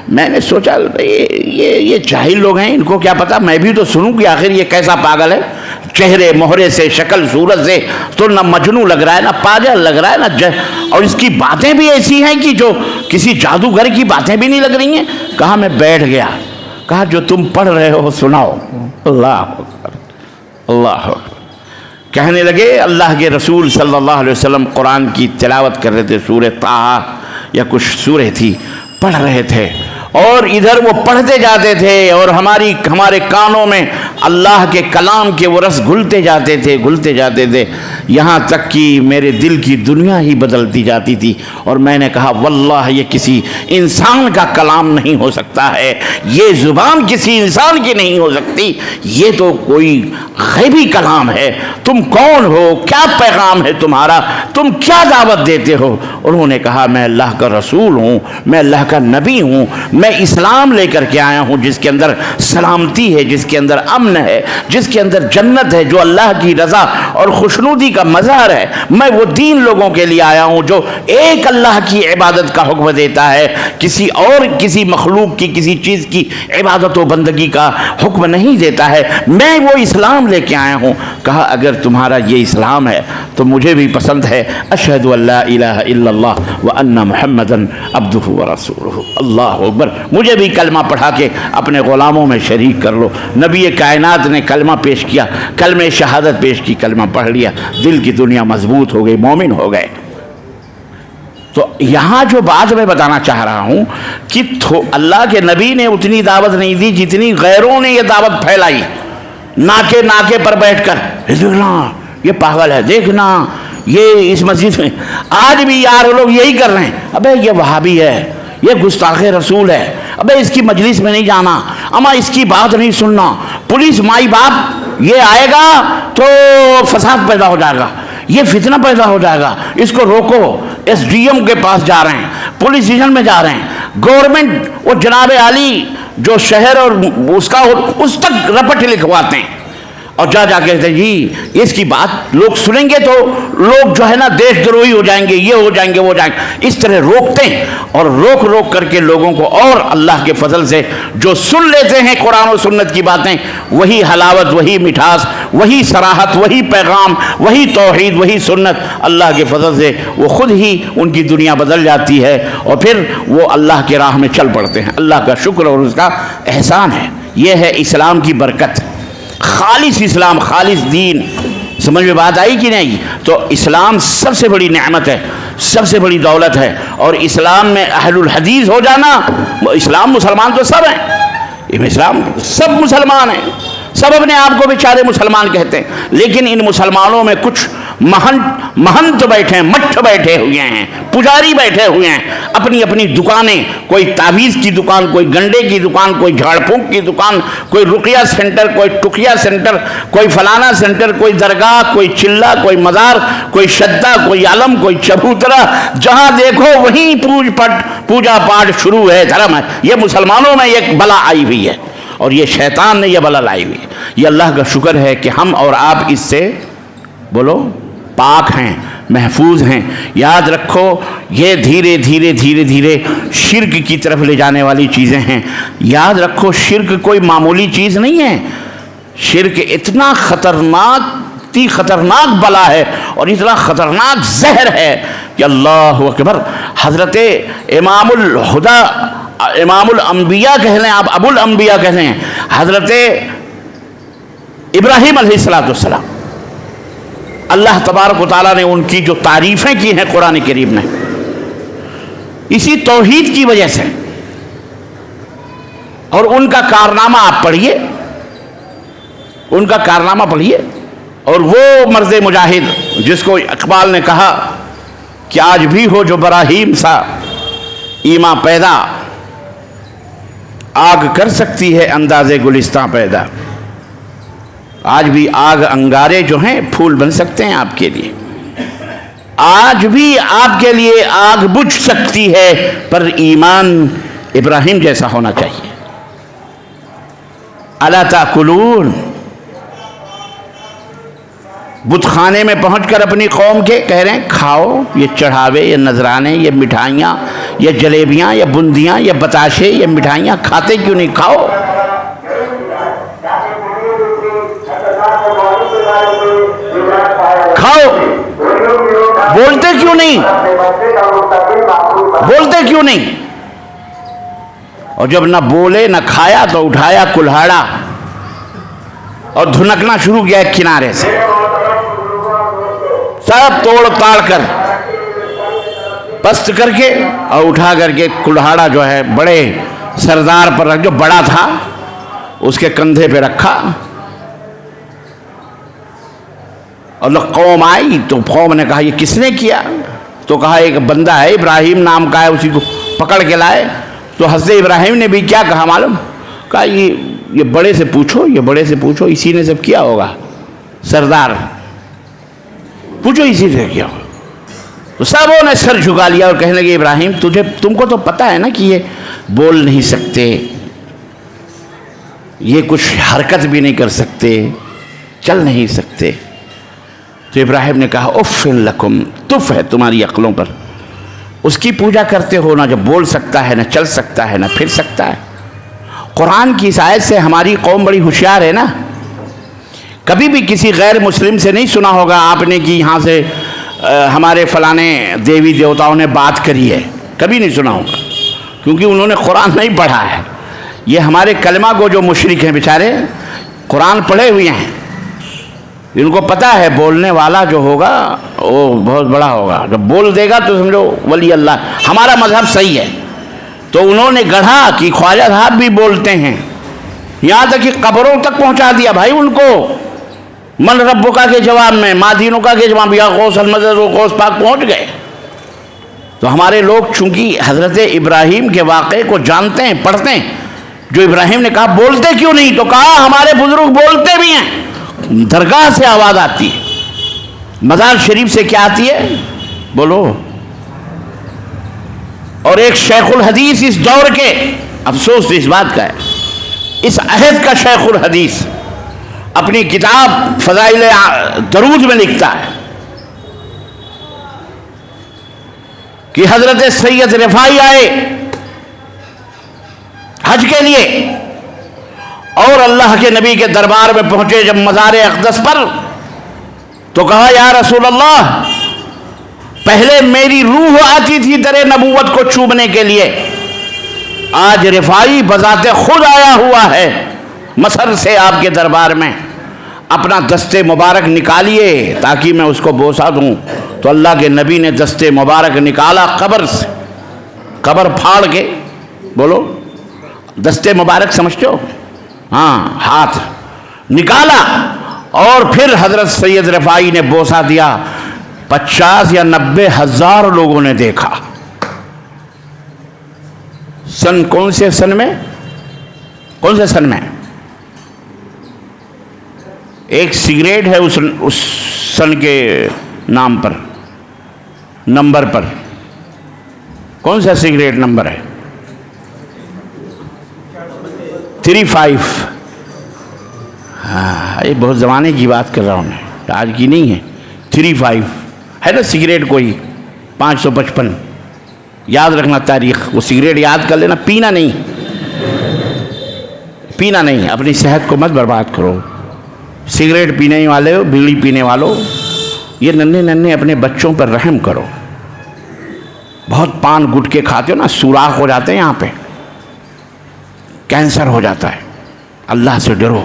میں نے سوچا یہ جاہل لوگ ہیں، ان کو کیا پتا، میں بھی تو سنوں کہ آخر یہ کیسا پاگل ہے، چہرے مہرے سے، شکل صورت سے تو نہ مجنوں لگ رہا ہے، نہ پاگل لگ رہا ہے، نہ اور اس کی باتیں بھی ایسی ہیں کہ جو کسی جادوگر کی باتیں بھی نہیں لگ رہی ہیں۔ کہا میں بیٹھ گیا، کہا جو تم پڑھ رہے ہو سناؤ۔ اللہ اکبر، اللہ اکبر۔ کہنے لگے اللہ کے رسول صلی اللہ علیہ وسلم قرآن کی تلاوت کر رہے تھے، سورہ طٰہٰ یا کچھ سورہ تھی، پڑھ رہے تھے، اور ادھر وہ پڑھتے جاتے تھے اور ہمارے کانوں میں اللہ کے کلام کے وہ رس گھلتے جاتے تھے، یہاں تک کہ میرے دل کی دنیا ہی بدلتی جاتی تھی، اور میں نے کہا واللہ یہ کسی انسان کا کلام نہیں ہو سکتا ہے، یہ زبان کسی انسان کی نہیں ہو سکتی، یہ تو کوئی غیبی کلام ہے۔ تم کون ہو؟ کیا پیغام ہے تمہارا؟ تم کیا دعوت دیتے ہو؟ انہوں نے کہا میں اللہ کا رسول ہوں، میں اللہ کا نبی ہوں، میں اسلام لے کر کے آیا ہوں جس کے اندر سلامتی ہے، جس کے اندر امن ہے، جس کے اندر جنت ہے، جو اللہ کی رضا اور خوشنودی کا مظہر ہے۔ میں وہ دین لوگوں کے لیے آیا ہوں جو ایک اللہ کی عبادت کا حکم دیتا ہے، کسی مخلوق کی کسی چیز کی عبادت و بندگی کا حکم نہیں دیتا ہے، میں وہ اسلام لے کے آیا ہوں۔ کہا اگر تمہارا یہ اسلام ہے تو مجھے بھی پسند ہے، اشہد ان لا الہ الا اللہ وان محمدا عبدہ ورسولہ۔ اللہ اکبر، مجھے بھی کلمہ پڑھا کے اپنے غلاموں میں شریک کر لو۔ نبی کائنات نے کلمہ پیش کیا، کلمہ شہادت پیش کی، کلمہ پڑھ لیا، دل کی دنیا مضبوط ہو گئی، مومن ہو گئے۔ تو یہاں جو بات میں بتانا چاہ رہا ہوں کہ اللہ کے نبی نے اتنی دعوت نہیں دی جتنی غیروں نے یہ دعوت پھیلائی، ناکے پر بیٹھ کر دیکھنا یہ پاگل ہے، دیکھنا یہ اس مسجد میں آج بھی یار لوگ یہی کر رہے ہیں، ابے یہ وہابی ہے، یہ گستاخ رسول ہے، ابے اس کی مجلس میں نہیں جانا، اما اس کی بات نہیں سننا، پولیس مائی باپ یہ آئے گا تو فساد پیدا ہو جائے گا، یہ فتنہ پیدا ہو جائے گا، اس کو روکو۔ ایس ڈی ایم کے پاس جا رہے ہیں، پولیس اسٹیشن میں جا رہے ہیں، گورنمنٹ وہ جناب عالی جو شہر اور اس تک رپٹ لکھواتے ہیں، اور جا کہتے ہیں جی اس کی بات لوگ سنیں گے تو لوگ جو ہے نا دیش دروہی ہو جائیں گے، یہ ہو جائیں گے، وہ جائیں گے، اس طرح روکتے ہیں، اور روک کر کے لوگوں کو، اور اللہ کے فضل سے جو سن لیتے ہیں قرآن و سنت کی باتیں، وہی حلاوت، وہی مٹھاس، وہی صراحت، وہی پیغام، وہی توحید، وہی سنت، اللہ کے فضل سے وہ خود ہی ان کی دنیا بدل جاتی ہے، اور پھر وہ اللہ کی راہ میں چل پڑتے ہیں۔ اللہ کا شکر اور اس کا احسان ہے، یہ ہے اسلام کی برکت، خالص اسلام، خالص دین۔ سمجھ میں بات آئی کہ نہیں؟ تو اسلام سب سے بڑی نعمت ہے، سب سے بڑی دولت ہے، اور اسلام میں اہل الحدیث ہو جانا، اسلام مسلمان تو سب ہیں، اسلام سب مسلمان ہیں، سب اپنے آپ کو بیچارے مسلمان کہتے ہیں، لیکن ان مسلمانوں میں کچھ مہنت بیٹھے ہیں، مٹھ بیٹھے ہوئے ہیں، پجاری بیٹھے ہوئے ہیں، اپنی اپنی دکانیں، کوئی تعویذ کی دکان، کوئی گنڈے کی دکان، کوئی جھاڑ پھونک کی دکان، کوئی رقیہ سینٹر، کوئی ٹکیا سینٹر، کوئی فلانا سینٹر، کوئی درگاہ، کوئی چلہ، کوئی مزار، کوئی شدہ، کوئی علم، کوئی چبوترا، جہاں دیکھو وہیں پوجا پاٹ شروع ہے، دھرم ہے۔ یہ مسلمانوں میں ایک بلا آئی ہوئی ہے، اور یہ شیطان نے یہ بلا لائی ہوئی ہے۔ یہ اللہ کا شکر ہے کہ ہم اور آپ اس سے بولو پاک ہیں، محفوظ ہیں۔ یاد رکھو یہ دھیرے دھیرے شرک کی طرف لے جانے والی چیزیں ہیں۔ یاد رکھو شرک کوئی معمولی چیز نہیں ہے، شرک اتنا خطرناک بلا ہے اور اتنا خطرناک زہر ہے کہ اللہ اکبر۔ حضرت امام الہدا، امام الانبیاء کہہ لیں آپ، ابو الانبیاء کہہ لیں، حضرت ابراہیم علیہ السلام، اللہ تبارک و تعالیٰ نے ان کی جو تعریفیں کی ہیں قرآن کریم نے، اسی توحید کی وجہ سے، اور ان کا کارنامہ آپ پڑھیے، ان کا کارنامہ پڑھیے، اور وہ مرد مجاہد جس کو اقبال نے کہا کہ آج بھی ہو جو براہیم سا ایماں پیدا، آگ کر سکتی ہے انداز گلستاں پیدا۔ آج بھی آگ انگارے جو ہیں پھول بن سکتے ہیں آپ کے لیے، آج بھی آپ کے لیے آگ بجھ سکتی ہے، پر ایمان ابراہیم جیسا ہونا چاہیے۔ الا تاکلون، بت خانے میں پہنچ کر اپنی قوم کے کہہ رہے ہیں کھاؤ، یہ چڑھاوے، یہ نذرانے، یہ مٹھائیاں، یہ جلیبیاں یا بندیاں یا بتاشے یا مٹھائیاں کھاتے کیوں نہیں؟ کھاؤ. کھاؤ. بولتے کیوں نہیں؟ بولتے کیوں نہیں؟ اور جب نہ بولے نہ کھایا تو اٹھایا کلہاڑا اور دھنکنا شروع کیا ایک کنارے سے، سب توڑ تاڑ کر پست کر کے اور اٹھا کر کے کلہاڑا جو ہے بڑے سردار پر رکھ، جو بڑا تھا اس کے کندھے پہ رکھا. اور قوم آئی تو قوم نے کہا یہ کس نے کیا؟ تو کہا ایک بندہ ہے ابراہیم نام کا ہے، اسی کو پکڑ کے لائے. تو حضرت ابراہیم نے بھی کیا کہا معلوم؟ کہا یہ بڑے سے پوچھو، یہ بڑے سے پوچھو، اسی نے سب کیا ہوگا، سردار پوچھو اسی سے کیا ہوگا. تو سبوں نے سر جھکا لیا اور کہنے لگے ابراہیم تم کو تو پتا ہے نا کہ یہ بول نہیں سکتے، یہ کچھ حرکت بھی نہیں کر سکتے، چل نہیں سکتے. تو ابراہیم نے کہا اف لکم، تف ہے تمہاری عقلوں پر، اس کی پوجا کرتے ہو نہ جب بول سکتا ہے، نہ چل سکتا ہے، نہ پھر سکتا ہے. قرآن کی اس آیت سے ہماری قوم بڑی ہوشیار ہے نا. کبھی بھی کسی غیر مسلم سے نہیں سنا ہوگا آپ نے کہ یہاں سے ہمارے فلانے دیوی دیوتاؤں نے بات کری ہے، کبھی نہیں سنا ہوگا، کیونکہ انہوں نے قرآن نہیں پڑھا ہے. یہ ہمارے کلمہ کو جو مشرک ہیں بیچارے قرآن پڑھے ہوئے ہیں، ان کو پتا ہے بولنے والا جو ہوگا وہ بہت بڑا ہوگا، جب بول دے گا تو سمجھو ولی اللہ. ہمارا مذہب صحیح ہے. تو انہوں نے گڑھا کہ خواجہ صاحب بھی بولتے ہیں، یہاں تک کہ قبروں تک پہنچا دیا بھائی ان کو. من ربکا کے جواب میں، ما دینکا کے جواب یا غوث المدد و غوث پاک پہنچ گئے. تو ہمارے لوگ چونکہ حضرت ابراہیم کے واقعے کو جانتے ہیں، پڑھتے ہیں. جو ابراہیم نے کہا بولتے کیوں نہیں، تو کہا ہمارے بزرگ بولتے بھی ہیں. درگاہ سے آواز آتی ہے، مزار شریف سے کیا آتی ہے بولو. اور ایک شیخ الحدیث اس دور کے، افسوس اس بات کا ہے، اس عہد کا شیخ الحدیث اپنی کتاب فضائل درود میں لکھتا ہے کہ حضرت سید رفاعی آئے حج کے لیے اور اللہ کے نبی کے دربار میں پہنچے جب مزار اقدس پر، تو کہا یا رسول اللہ، پہلے میری روح آتی تھی در نبوت کو چومنے کے لیے، آج رفاعی بذات خود آیا ہوا ہے مصر سے آپ کے دربار میں، اپنا دست مبارک نکالیے تاکہ میں اس کو بوسہ دوں. تو اللہ کے نبی نے دست مبارک نکالا قبر سے، قبر پھاڑ کے، بولو دست مبارک سمجھتے ہو؟ ہاں، ہاتھ نکالا اور پھر حضرت سید رفاعی نے بوسہ دیا. 50 یا 90 ہزار لوگوں نے دیکھا. سن کون سے سن میں؟ کون سے سن میں؟ ایک سگریٹ ہے اس سن کے نام پر، نمبر پر. کون سا سگریٹ نمبر ہے؟ 35. ہاں، یہ بہت زمانے کی بات کر رہا ہوں میں، آج کی نہیں ہے. 35 ہے نا سگریٹ کوئی 555. یاد رکھنا تاریخ، وہ سگریٹ یاد کر لینا. پینا نہیں، پینا نہیں، اپنی صحت کو مت برباد کرو. سگریٹ پینے والے ہو، بیڑی پینے والوں، یہ ننھے ننھے اپنے بچوں پر رحم کرو. بہت پان گٹکے کھاتے ہو نا، سوراخ ہو جاتے ہیں یہاں پہ، کینسر ہو جاتا ہے. اللہ سے ڈرو.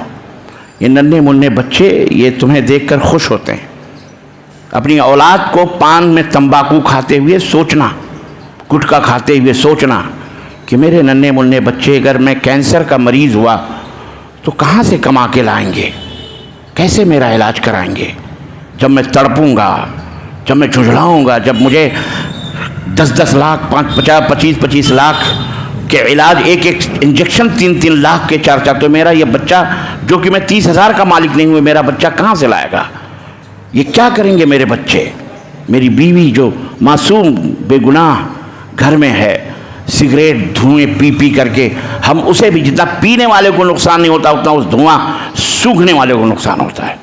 یہ ننھے منھے بچے یہ تمہیں دیکھ کر خوش ہوتے ہیں. اپنی اولاد کو پان میں تمباکو کھاتے ہوئے سوچنا، گٹکا کھاتے ہوئے سوچنا کہ میرے ننھے منھے بچے اگر میں کینسر کا مریض ہوا تو کہاں سے کما کے لائیں گے، کیسے میرا علاج کرائیں گے. جب میں تڑپوں گا، جب میں جھنجھلاؤں گا، جب مجھے 10-10 لاکھ 25-25 لاکھ کے علاج، ایک ایک انجیکشن 3-3 لاکھ کے 4-4، تو میرا یہ بچہ جو کہ میں 30,000 کا مالک نہیں ہوں، میرا بچہ کہاں سے لائے گا؟ یہ کیا کریں گے میرے بچے؟ میری بیوی جو معصوم بے گناہ گھر میں ہے، سگریٹ دھوئیں پی پی کر کے، ہم اسے بھی جتنا پینے والے کو نقصان نہیں ہوتا اتنا اس دھواں سونگھنے والے کو نقصان ہوتا ہے.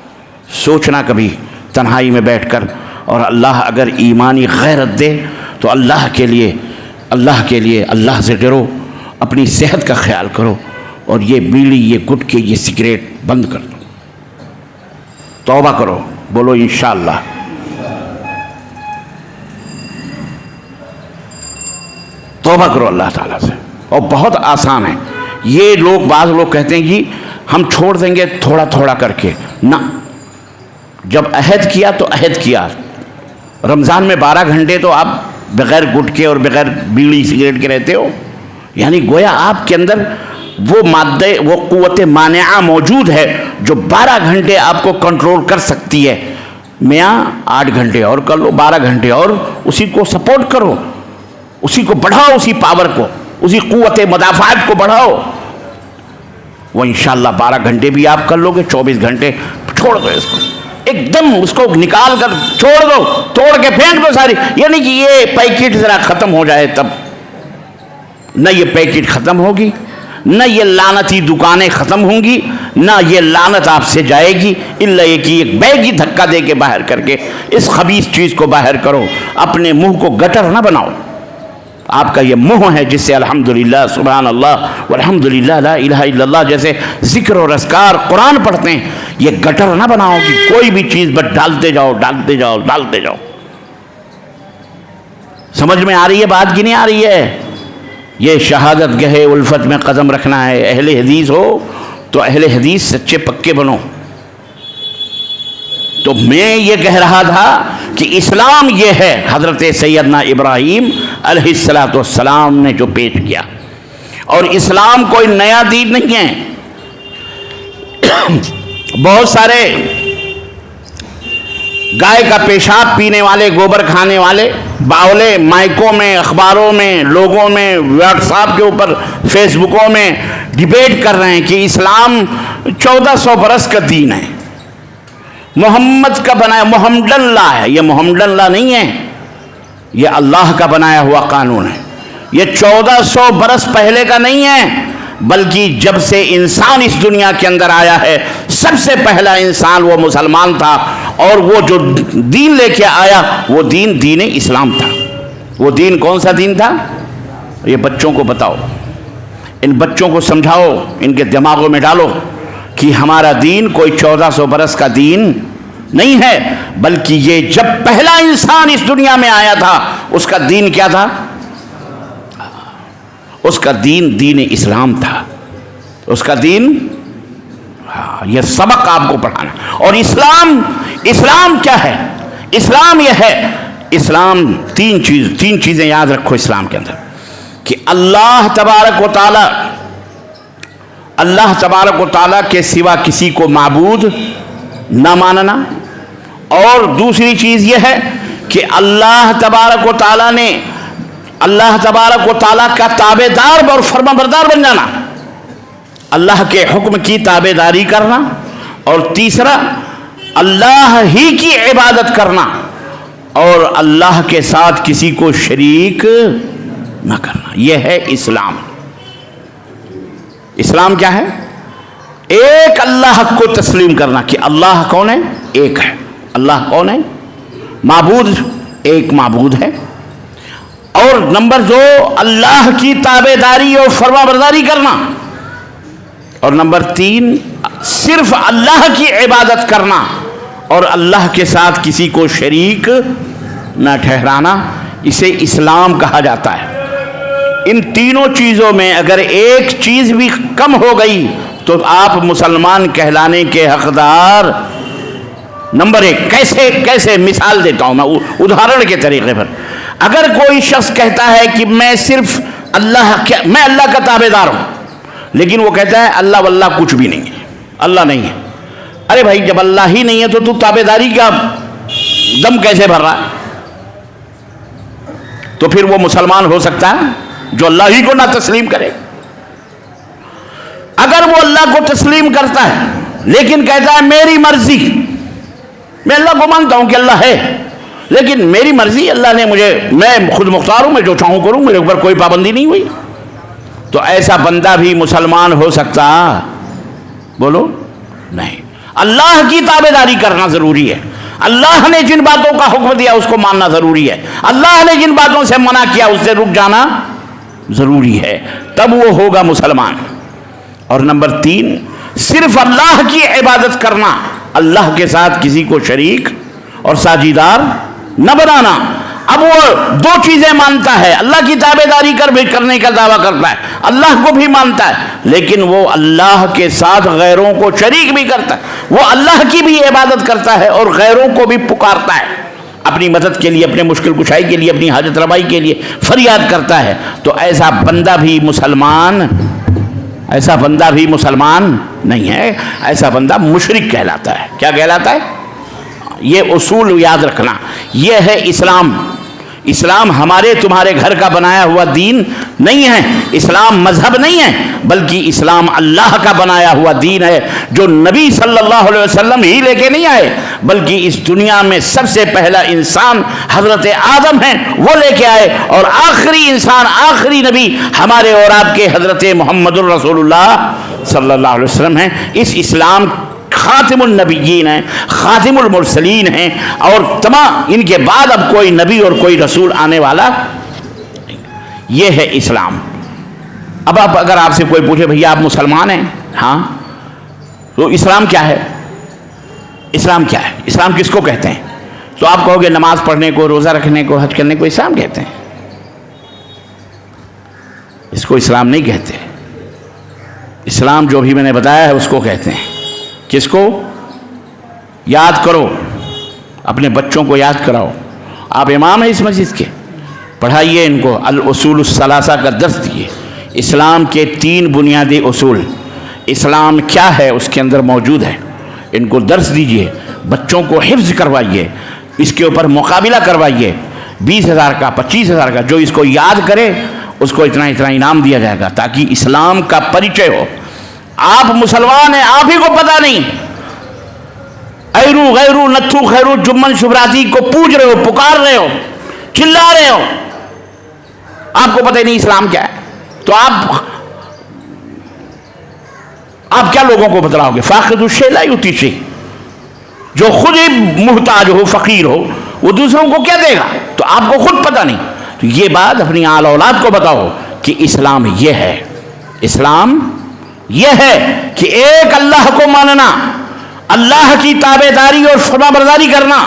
سوچنا کبھی تنہائی میں بیٹھ کر، اور اللہ اگر ایمانی غیرت دے تو اللہ کے لیے اللہ کے لیے اللہ سے ڈرو، اپنی صحت کا خیال کرو، اور یہ بیڑی، یہ گٹکے، یہ سگریٹ بند کر دو، توبہ کرو، بولو انشاءاللہ۔ توبہ کرو اللہ تعالیٰ سے، اور بہت آسان ہے یہ۔ بعض لوگ کہتے ہیں کہ ہم چھوڑ دیں گے تھوڑا تھوڑا کر کے، نہ، جب عہد کیا تو عہد کیا۔ رمضان میں 12 گھنٹے تو آپ بغیر گٹکے اور بغیر بیڑی سگریٹ کے رہتے ہو، یعنی گویا آپ کے اندر وہ مادہ، وہ قوت مانعہ موجود ہے جو 12 گھنٹے آپ کو کنٹرول کر سکتی ہے۔ میاں 8 گھنٹے اور کر لو، 12 گھنٹے اور، اسی کو سپورٹ کرو، اسی کو بڑھاؤ، اسی پاور کو، اسی قوت مدافعت کو بڑھاؤ، وہ انشاءاللہ 12 گھنٹے بھی آپ کر لو گے۔ 24 گھنٹے چھوڑ دو اس کو، ایک دم اس کو نکال کر چھوڑ دو، توڑ کے پھینک دو ساری۔ یعنی کہ یہ پیکٹ ذرا ختم ہو جائے تب، نہ یہ پیکٹ ختم ہوگی، نہ یہ لعنتی دکانیں ختم ہوں گی، نہ یہ لعنت آپ سے جائے گی، الا یہ کہ ایک بیگ ہی دھکا دے کے باہر کر کے اس خبیث چیز کو باہر کرو۔ اپنے منہ کو گٹر نہ بناؤ۔ آپ کا یہ منہ ہے جس سے الحمدللہ، سبحان اللہ والحمدللہ، لا الہ الا اللہ جیسے ذکر اور اذکار قرآن پڑھتے ہیں، یہ گٹر نہ بناؤ کہ کوئی بھی چیز بس ڈالتے جاؤ ڈالتے جاؤ ڈالتے جاؤ۔ سمجھ میں آ رہی ہے بات کی نہیں آ رہی ہے؟ یہ شہادت گہے الفت میں قدم رکھنا ہے۔ اہل حدیث ہو تو اہل حدیث سچے پکے بنو۔ تو میں یہ کہہ رہا تھا کہ اسلام یہ ہے حضرت سیدنا ابراہیم علیہ السلام نے جو پیش کیا، اور اسلام کوئی نیا دین نہیں ہے۔ بہت سارے گائے کا پیشاب پینے والے، گوبر کھانے والے باولے مائکوں میں، اخباروں میں، لوگوں میں، واٹس ایپ کے اوپر، فیس بکوں میں ڈیبیٹ کر رہے ہیں کہ اسلام 1400 برس کا دین ہے، محمد کا بنایا، محمد اللہ ہے۔ یہ محمد اللہ نہیں ہے، یہ اللہ کا بنایا ہوا قانون ہے۔ یہ 1400 برس پہلے کا نہیں ہے، بلکہ جب سے انسان اس دنیا کے اندر آیا ہے، سب سے پہلا انسان وہ مسلمان تھا، اور وہ جو دین لے کے آیا وہ دین اسلام تھا۔ وہ دین کون سا دین تھا؟ یہ بچوں کو بتاؤ، ان بچوں کو سمجھاؤ، ان کے دماغوں میں ڈالو کہ ہمارا دین کوئی 1400 برس کا دین نہیں ہے، بلکہ یہ جب پہلا انسان اس دنیا میں آیا تھا اس کا دین کیا تھا؟ اس کا دین اسلام تھا۔ اس کا دین، یہ سبق آپ کو پڑھانا۔ اور اسلام کیا ہے؟ اسلام یہ ہے، اسلام تین چیزیں یاد رکھو اسلام کے اندر، کہ اللہ تبارک و تعالیٰ کے سوا کسی کو معبود نہ ماننا، اور دوسری چیز یہ ہے کہ اللہ تبارک و تعالیٰ کا تابع دار اور فرما بردار بن جانا، اللہ کے حکم کی تابع داری کرنا، اور تیسرا اللہ ہی کی عبادت کرنا، اور اللہ کے ساتھ کسی کو شریک نہ کرنا۔ یہ ہے اسلام۔ اسلام کیا ہے؟ ایک اللہ کو تسلیم کرنا کہ اللہ کون ہے؟ ایک ہے۔ اللہ کون ہے؟ معبود ایک معبود ہے۔ اور نمبر 2 اللہ کی تابع داری اور فرما برداری کرنا، اور نمبر 3 صرف اللہ کی عبادت کرنا اور اللہ کے ساتھ کسی کو شریک نہ ٹھہرانا، اسے اسلام کہا جاتا ہے۔ ان تینوں چیزوں میں اگر ایک چیز بھی کم ہو گئی تو آپ مسلمان کہلانے کے حقدار۔ نمبر 1، کیسے مثال دیتا ہوں میں ادھارن کے طریقے پر۔ اگر کوئی شخص کہتا ہے کہ میں صرف اللہ کا تابع دار ہوں، لیکن وہ کہتا ہے اللہ واللہ کچھ بھی نہیں ہے، اللہ نہیں ہے۔ ارے بھائی، جب اللہ ہی نہیں ہے تو تو تابع داری کا دم کیسے بھر رہا ہے؟ تو پھر وہ مسلمان ہو سکتا ہے جو اللہ ہی کو نہ تسلیم کرے؟ اگر وہ اللہ کو تسلیم کرتا ہے لیکن کہتا ہے میری مرضی، میں اللہ کو مانتا ہوں کہ اللہ ہے، لیکن میری مرضی، اللہ نے مجھے، میں خود مختار ہوں، میں جو چاہوں کروں، میرے اوپر کوئی پابندی نہیں ہوئی، تو ایسا بندہ بھی مسلمان ہو سکتا؟ بولو نہیں۔ اللہ کی تابع داری کرنا ضروری ہے۔ اللہ نے جن باتوں کا حکم دیا اس کو ماننا ضروری ہے، اللہ نے جن باتوں سے منع کیا اس سے رک جانا ضروری ہے، تب وہ ہوگا مسلمان۔ اور نمبر 3، صرف اللہ کی عبادت کرنا، اللہ کے ساتھ کسی کو شریک اور ساجیدار نہ بنانا۔ اب وہ 2 چیزیں مانتا ہے، اللہ کی تابعداری کرنے کا دعویٰ کرتا ہے، اللہ کو بھی مانتا ہے، لیکن وہ اللہ کے ساتھ غیروں کو شریک بھی کرتا ہے، وہ اللہ کی بھی عبادت کرتا ہے اور غیروں کو بھی پکارتا ہے، اپنی مدد کے لیے، اپنے مشکل کشائی کے لیے، اپنی حاجت روائی کے لیے فریاد کرتا ہے، تو ایسا بندہ بھی مسلمان نہیں ہے، ایسا بندہ مشرک کہلاتا ہے۔ کیا کہلاتا ہے؟ یہ اصول یاد رکھنا۔ یہ ہے اسلام۔ اسلام ہمارے تمہارے گھر کا بنایا ہوا دین نہیں ہے، اسلام مذہب نہیں ہے، بلکہ اسلام اللہ کا بنایا ہوا دین ہے، جو نبی صلی اللہ علیہ وسلم ہی لے کے نہیں آئے، بلکہ اس دنیا میں سب سے پہلا انسان حضرت آدم ہے، وہ لے کے آئے، اور آخری انسان، آخری نبی ہمارے اور آپ کے حضرت محمد الرسول اللہ صلی اللہ علیہ وسلم ہیں۔ اس اسلام خاتم النبیین ہیں، خاتم المرسلین ہیں، اور تمام ان کے بعد اب کوئی نبی اور کوئی رسول آنے والا نہیں۔ یہ ہے اسلام۔ اب اگر آپ سے کوئی پوچھے بھئی آپ مسلمان ہیں؟ ہاں، تو اسلام کیا ہے؟ اسلام کیا ہے؟ اسلام کس کو کہتے ہیں؟ تو آپ کہو گے نماز پڑھنے کو، روزہ رکھنے کو، حج کرنے کو اسلام کہتے ہیں۔ اس کو اسلام نہیں کہتے۔ اسلام جو بھی میں نے بتایا ہے اس کو کہتے ہیں۔ کس کو؟ یاد کرو، اپنے بچوں کو یاد کراؤ۔ آپ امام ہیں اس مسجد کے، پڑھائیے ان کو الاصول الثلاثہ کا درس دیے۔ اسلام کے 3 بنیادی اصول، اسلام کیا ہے اس کے اندر موجود ہے، ان کو درس دیجئے، بچوں کو حفظ کروائیے، اس کے اوپر مقابلہ کروائیے، 20,000 کا، 25,000 کا، جو اس کو یاد کرے اس کو اتنا انعام دیا جائے گا، تاکہ اسلام کا پریچے ہو۔ آپ مسلمان ہیں، آپ ہی کو پتہ نہیں، ایرو غیرو نتھو خیرو جمن شبراتی کو پوج رہے ہو، پکار رہے ہو، چلا رہے ہو، آپ کو پتہ ہی نہیں اسلام کیا ہے، تو آپ کیا لوگوں کو بتلاؤ گے؟ فاقد الشیء لا یؤتی شیء، جو خود ہی محتاج ہو، فقیر ہو، وہ دوسروں کو کیا دے گا؟ تو آپ کو خود پتہ نہیں، تو یہ بات اپنی آل اولاد کو بتاؤ کہ اسلام یہ ہے۔ اسلام یہ ہے کہ ایک اللہ کو ماننا، اللہ کی تابعداری اور فرمانبرداری کرنا،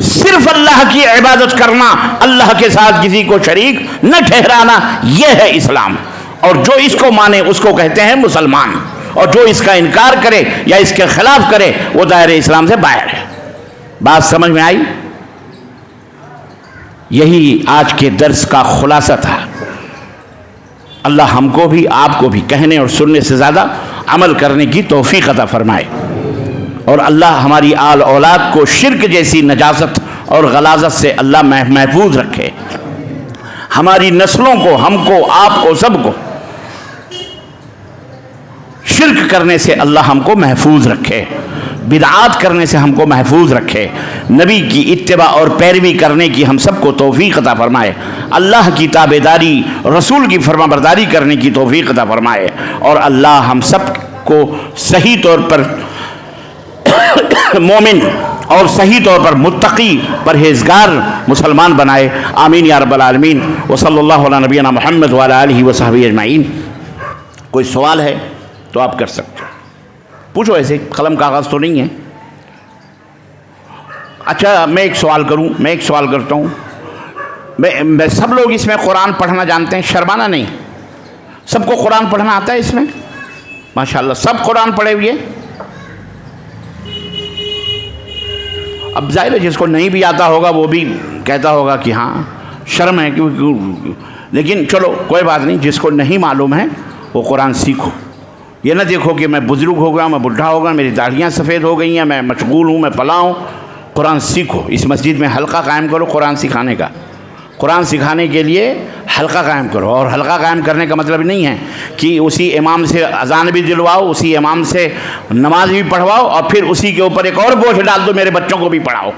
صرف اللہ کی عبادت کرنا، اللہ کے ساتھ کسی کو شریک نہ ٹھہرانا، یہ ہے اسلام۔ اور جو اس کو مانے اس کو کہتے ہیں مسلمان، اور جو اس کا انکار کرے یا اس کے خلاف کرے وہ دائرہ اسلام سے باہر ہے۔ بات سمجھ میں آئی؟ یہی آج کے درس کا خلاصہ تھا۔ اللہ ہم کو بھی آپ کو بھی کہنے اور سننے سے زیادہ عمل کرنے کی توفیق عطا فرمائے، اور اللہ ہماری آل اولاد کو شرک جیسی نجاست اور غلاظت سے اللہ محفوظ رکھے، ہماری نسلوں کو، ہم کو، آپ کو، سب کو شرک کرنے سے اللہ ہم کو محفوظ رکھے، بدعات کرنے سے ہم کو محفوظ رکھے، نبی کی اتباع اور پیروی کرنے کی ہم سب کو توفیق عطا فرمائے، اللہ کی تابعداری، رسول کی فرمانبرداری کرنے کی توفیق عطا فرمائے، اور اللہ ہم سب کو صحیح طور پر مومن اور صحیح طور پر متقی پرہیزگار مسلمان بنائے۔ آمین یا رب العالمین۔ وصلی اللہ علی نبینا محمد وعلی آلہ وصحبہ اجمعین۔ کوئی سوال ہے تو آپ کر سکتے ہو، پوچھو، ایسے قلم کاغذ تو نہیں ہے؟ اچھا میں ایک سوال کرتا ہوں، میں سب لوگ اس میں قرآن پڑھنا جانتے ہیں؟ شرمانا نہیں، سب کو قرآن پڑھنا آتا ہے اس میں؟ ماشاءاللہ سب قرآن پڑھے ہوئے؟ اب ظاہر ہے جس کو نہیں بھی آتا ہوگا وہ بھی کہتا ہوگا کہ ہاں شرم ہے، لیکن چلو کوئی بات نہیں، جس کو نہیں معلوم ہے وہ قرآن سیکھو۔ یہ نہ دیکھو کہ میں بزرگ ہو گیا، میں بڈھا ہو گیا، میری داڑھیاں سفید ہو گئی ہیں، میں مشغول ہوں، میں پلا ہوں۔ قرآن سیکھو، اس مسجد میں حلقہ قائم کرو قرآن سکھانے کا، قرآن سکھانے کے لیے حلقہ قائم کرو، اور حلقہ قائم کرنے کا مطلب نہیں ہے کہ اسی امام سے اذان بھی دلواؤ، اسی امام سے نماز بھی پڑھواؤ، اور پھر اسی کے اوپر ایک اور بوجھ ڈال دو میرے بچوں کو بھی پڑھاؤ۔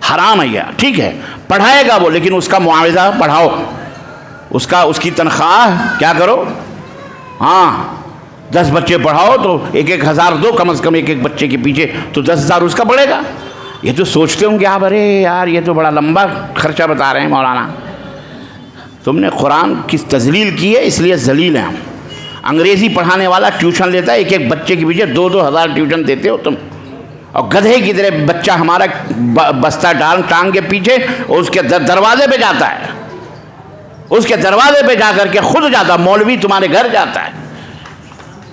حرام ہے یہ، ٹھیک ہے پڑھائے گا وہ، لیکن اس کا معاوضہ پڑھاؤ، اس کی تنخواہ کیا کرو، ہاں 10 بچے پڑھاؤ تو 1,000 دو، کم از کم ایک بچے کے پیچھے تو 10,000 اس کا پڑے گا۔ یہ تو سوچتے ہوں کہ آپ ارے یار یہ تو بڑا لمبا خرچہ بتا رہے ہیں مولانا. تم نے قرآن کی تذلیل کی ہے، اس لیے ذلیل ہیں ہم. انگریزی پڑھانے والا ٹیوشن لیتا ہے، ایک ایک بچے کے پیچھے 2-2 ہزار ٹیوشن دیتے ہو تم، اور گدھے کی طرح بچہ ہمارا بستہ ٹانگ کے پیچھے اور اس کے دروازے پہ جاتا ہے، اس کے دروازے پہ جا کر کے خود جاتا، مولوی تمہارے گھر جاتا ہے.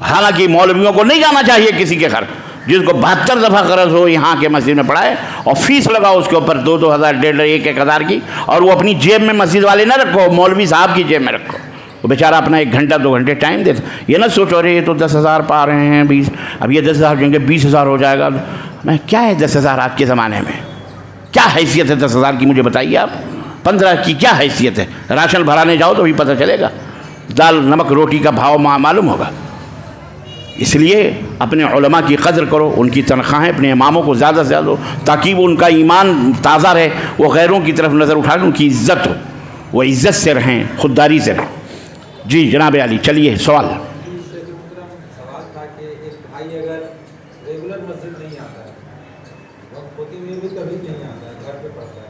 حالانکہ مولویوں کو نہیں جانا چاہیے کسی کے گھر، جس کو 72 دفعہ قرض ہو یہاں کے مسجد میں پڑھائے اور فیس لگاؤ اس کے اوپر 2-2 ہزار 1.5 ہزار کی، اور وہ اپنی جیب میں مسجد والے نہ رکھو، مولوی صاحب کی جیب میں رکھو. وہ بیچارہ اپنا 1 گھنٹہ 2 گھنٹے ٹائم دیتا. یہ نہ سوچو رہے یہ تو 10,000 پا رہے ہیں 20، اب یہ 10,000 دیں گے 20,000 ہو جائے گا. میں کیا ہے 10,000 آج کے زمانے میں؟ کیا حیثیت ہے 10,000 کی؟ مجھے بتائیے آپ. 15 کی کیا حیثیت ہے؟ راشن بھرانے جاؤ تو بھی پتہ چلے گا، دال نمک روٹی کا بھاؤ معلوم ہوگا. اس لیے اپنے علماء کی قدر کرو، ان کی تنخواہیں اپنے اماموں کو زیادہ سے زیادہ دو تاکہ وہ ان کا ایمان تازہ رہے، وہ غیروں کی طرف نظر اٹھا کر ان کی عزت ہو، وہ عزت سے رہیں، خودداری سے رہیں. جی جناب علی چلیے سوال. سوال تھا کہ ایک بھائی اگر ریگولر مسجد نہیں آتا ہے، وقت ہوتی ہوئی بھی کبھی نہیں آتا ہے، گھر پہ پڑھتا ہے،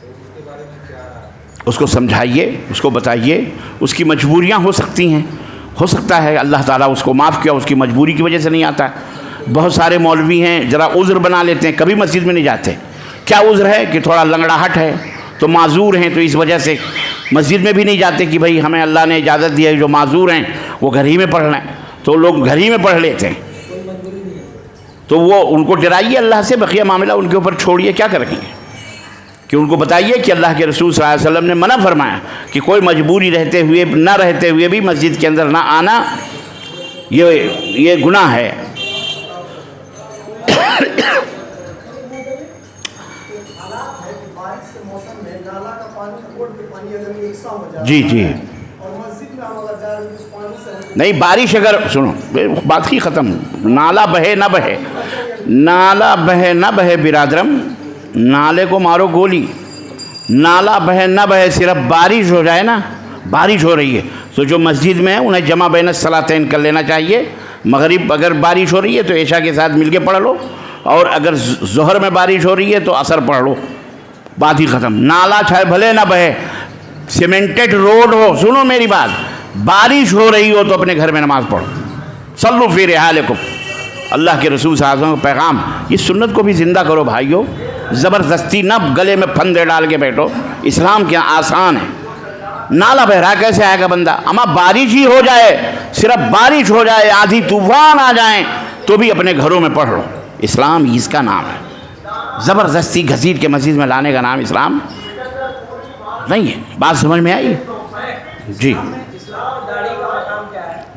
تو اس کے بارے میں کیا رہا ہے؟ اس کو سمجھائیے، اس کو بتائیے، اس کی مجبوریاں ہو سکتی ہیں، ہو سکتا ہے اللہ تعالیٰ اس کو معاف کیا، اس کی مجبوری کی وجہ سے نہیں آتا ہے. بہت سارے مولوی ہیں ذرا عذر بنا لیتے ہیں، کبھی مسجد میں نہیں جاتے. کیا عذر ہے؟ کہ تھوڑا لنگڑاہٹ ہے تو معذور ہیں، تو اس وجہ سے مسجد میں بھی نہیں جاتے کہ بھائی ہمیں اللہ نے اجازت دی ہے، جو معذور ہیں وہ گھر ہی میں پڑھ لیں، تو لوگ گھر ہی میں پڑھ لیتے ہیں. تو وہ ان کو ڈرائیے اللہ سے، بقیہ معاملہ ان کے اوپر چھوڑیے. کیا کریں گے کہ ان کو بتائیے کہ اللہ کے رسول صلی اللہ علیہ وسلم نے منع فرمایا کہ کوئی مجبوری رہتے ہوئے نہ رہتے ہوئے بھی مسجد کے اندر نہ آنا یہ گناہ ہے. جی جی نہیں، بارش اگر سنو بات ہی ختم، نالا بہے نہ بہے، نالا بہے نہ بہے برادرم، نالے کو مارو گولی. نالا بہے نہ بہے، صرف بارش ہو جائے نا، بارش ہو رہی ہے تو جو مسجد میں ہے انہیں جمع بین الصلاتین کر لینا چاہیے. مغرب اگر بارش ہو رہی ہے تو عشاء کے ساتھ مل کے پڑھ لو، اور اگر ظہر میں بارش ہو رہی ہے تو عصر پڑھ لو. بات ہی ختم. نالا چاہے بھلے نہ بہے، سیمنٹڈ روڈ ہو، سنو میری بات، بارش ہو رہی ہو تو اپنے گھر میں نماز پڑھو. صلوا فی رحالکم، اللہ کے رسول صلی اللہ علیہ وسلم کا پیغام. اس سنت کو بھی زندہ کرو بھائیو، زبردستی نہ گلے میں پھندے ڈال کے بیٹھو. اسلام کیا آسان ہے. نالا بہ رہا کیسے آئے گا بندہ؟ اما بارش ہی ہو جائے، صرف بارش ہو جائے، آندھی طوفان آ جائیں تو بھی اپنے گھروں میں پڑھ لو. اسلام اس کا نام ہے. زبردستی گھسیٹ کے مسجد میں لانے کا نام اسلام نہیں ہے. بات سمجھ میں آئی؟ جی.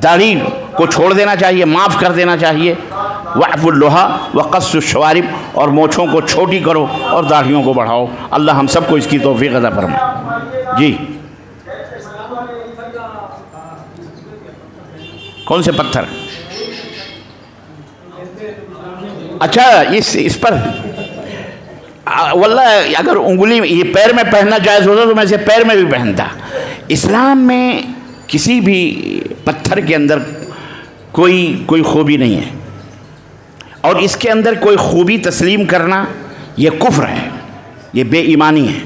داڑھی کو چھوڑ دینا چاہیے، معاف کر دینا چاہیے. وعفو اللحى وقص الشوارب، اور مونچھوں کو چھوٹی کرو اور داڑھیوں کو بڑھاؤ. اللہ ہم سب کو اس کی توفیق عطا فرمائے. جی کون سے پتھر؟ اچھا اس پر واللہ اگر انگلی یہ پیر میں پہننا جائز ہوتا تو میں اسے پیر میں بھی پہنتا. اسلام میں کسی بھی پتھر کے اندر کوئی خوبی نہیں ہے، اور اس کے اندر کوئی خوبی تسلیم کرنا یہ کفر ہے، یہ بے ایمانی ہے.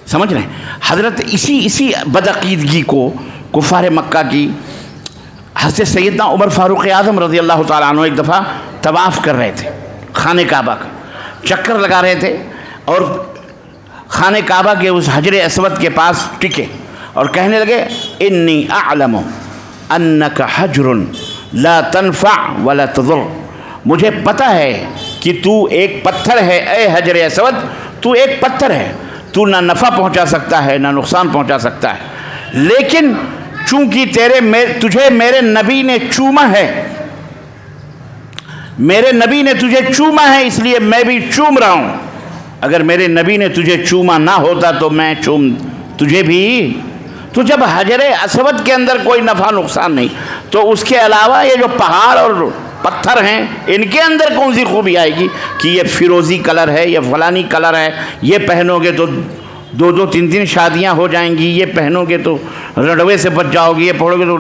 سمجھ رہے ہیں؟ حضرت اسی بدعقیدگی کو کفار مکہ کی حضرت سیدنا عمر فاروق اعظم رضی اللہ تعالیٰ عنہ ایک دفعہ طواف کر رہے تھے، خانہ کعبہ کا چکر لگا رہے تھے، اور خانہ کعبہ کے اس حجر اسود کے پاس ٹکے اور کہنے لگے انی اعلم انک حجر لا تنفع ولا تضر. مجھے پتہ ہے کہ تو ایک پتھر ہے، اے حجر اسود تو ایک پتھر ہے، تو نہ نفع پہنچا سکتا ہے نہ نقصان پہنچا سکتا ہے، لیکن چونکہ تجھے میرے نبی نے چوما ہے، میرے نبی نے تجھے چوما ہے، اس لیے میں بھی چوم رہا ہوں. اگر میرے نبی نے تجھے چوما نہ ہوتا تو میں چوم تجھے بھی. تو جب حجر اسود کے اندر کوئی نفع نقصان نہیں تو اس کے علاوہ یہ جو پہاڑ اور پتھر ہیں ان کے اندر کون سی خوبی آئے گی کہ یہ فیروزی کلر ہے، یہ فلانی کلر ہے، یہ پہنو گے تو 2-2 3-3 شادیاں ہو جائیں گی، یہ پہنو گے تو رڑوے سے بچ جاؤ گے، یہ پڑھو گے تو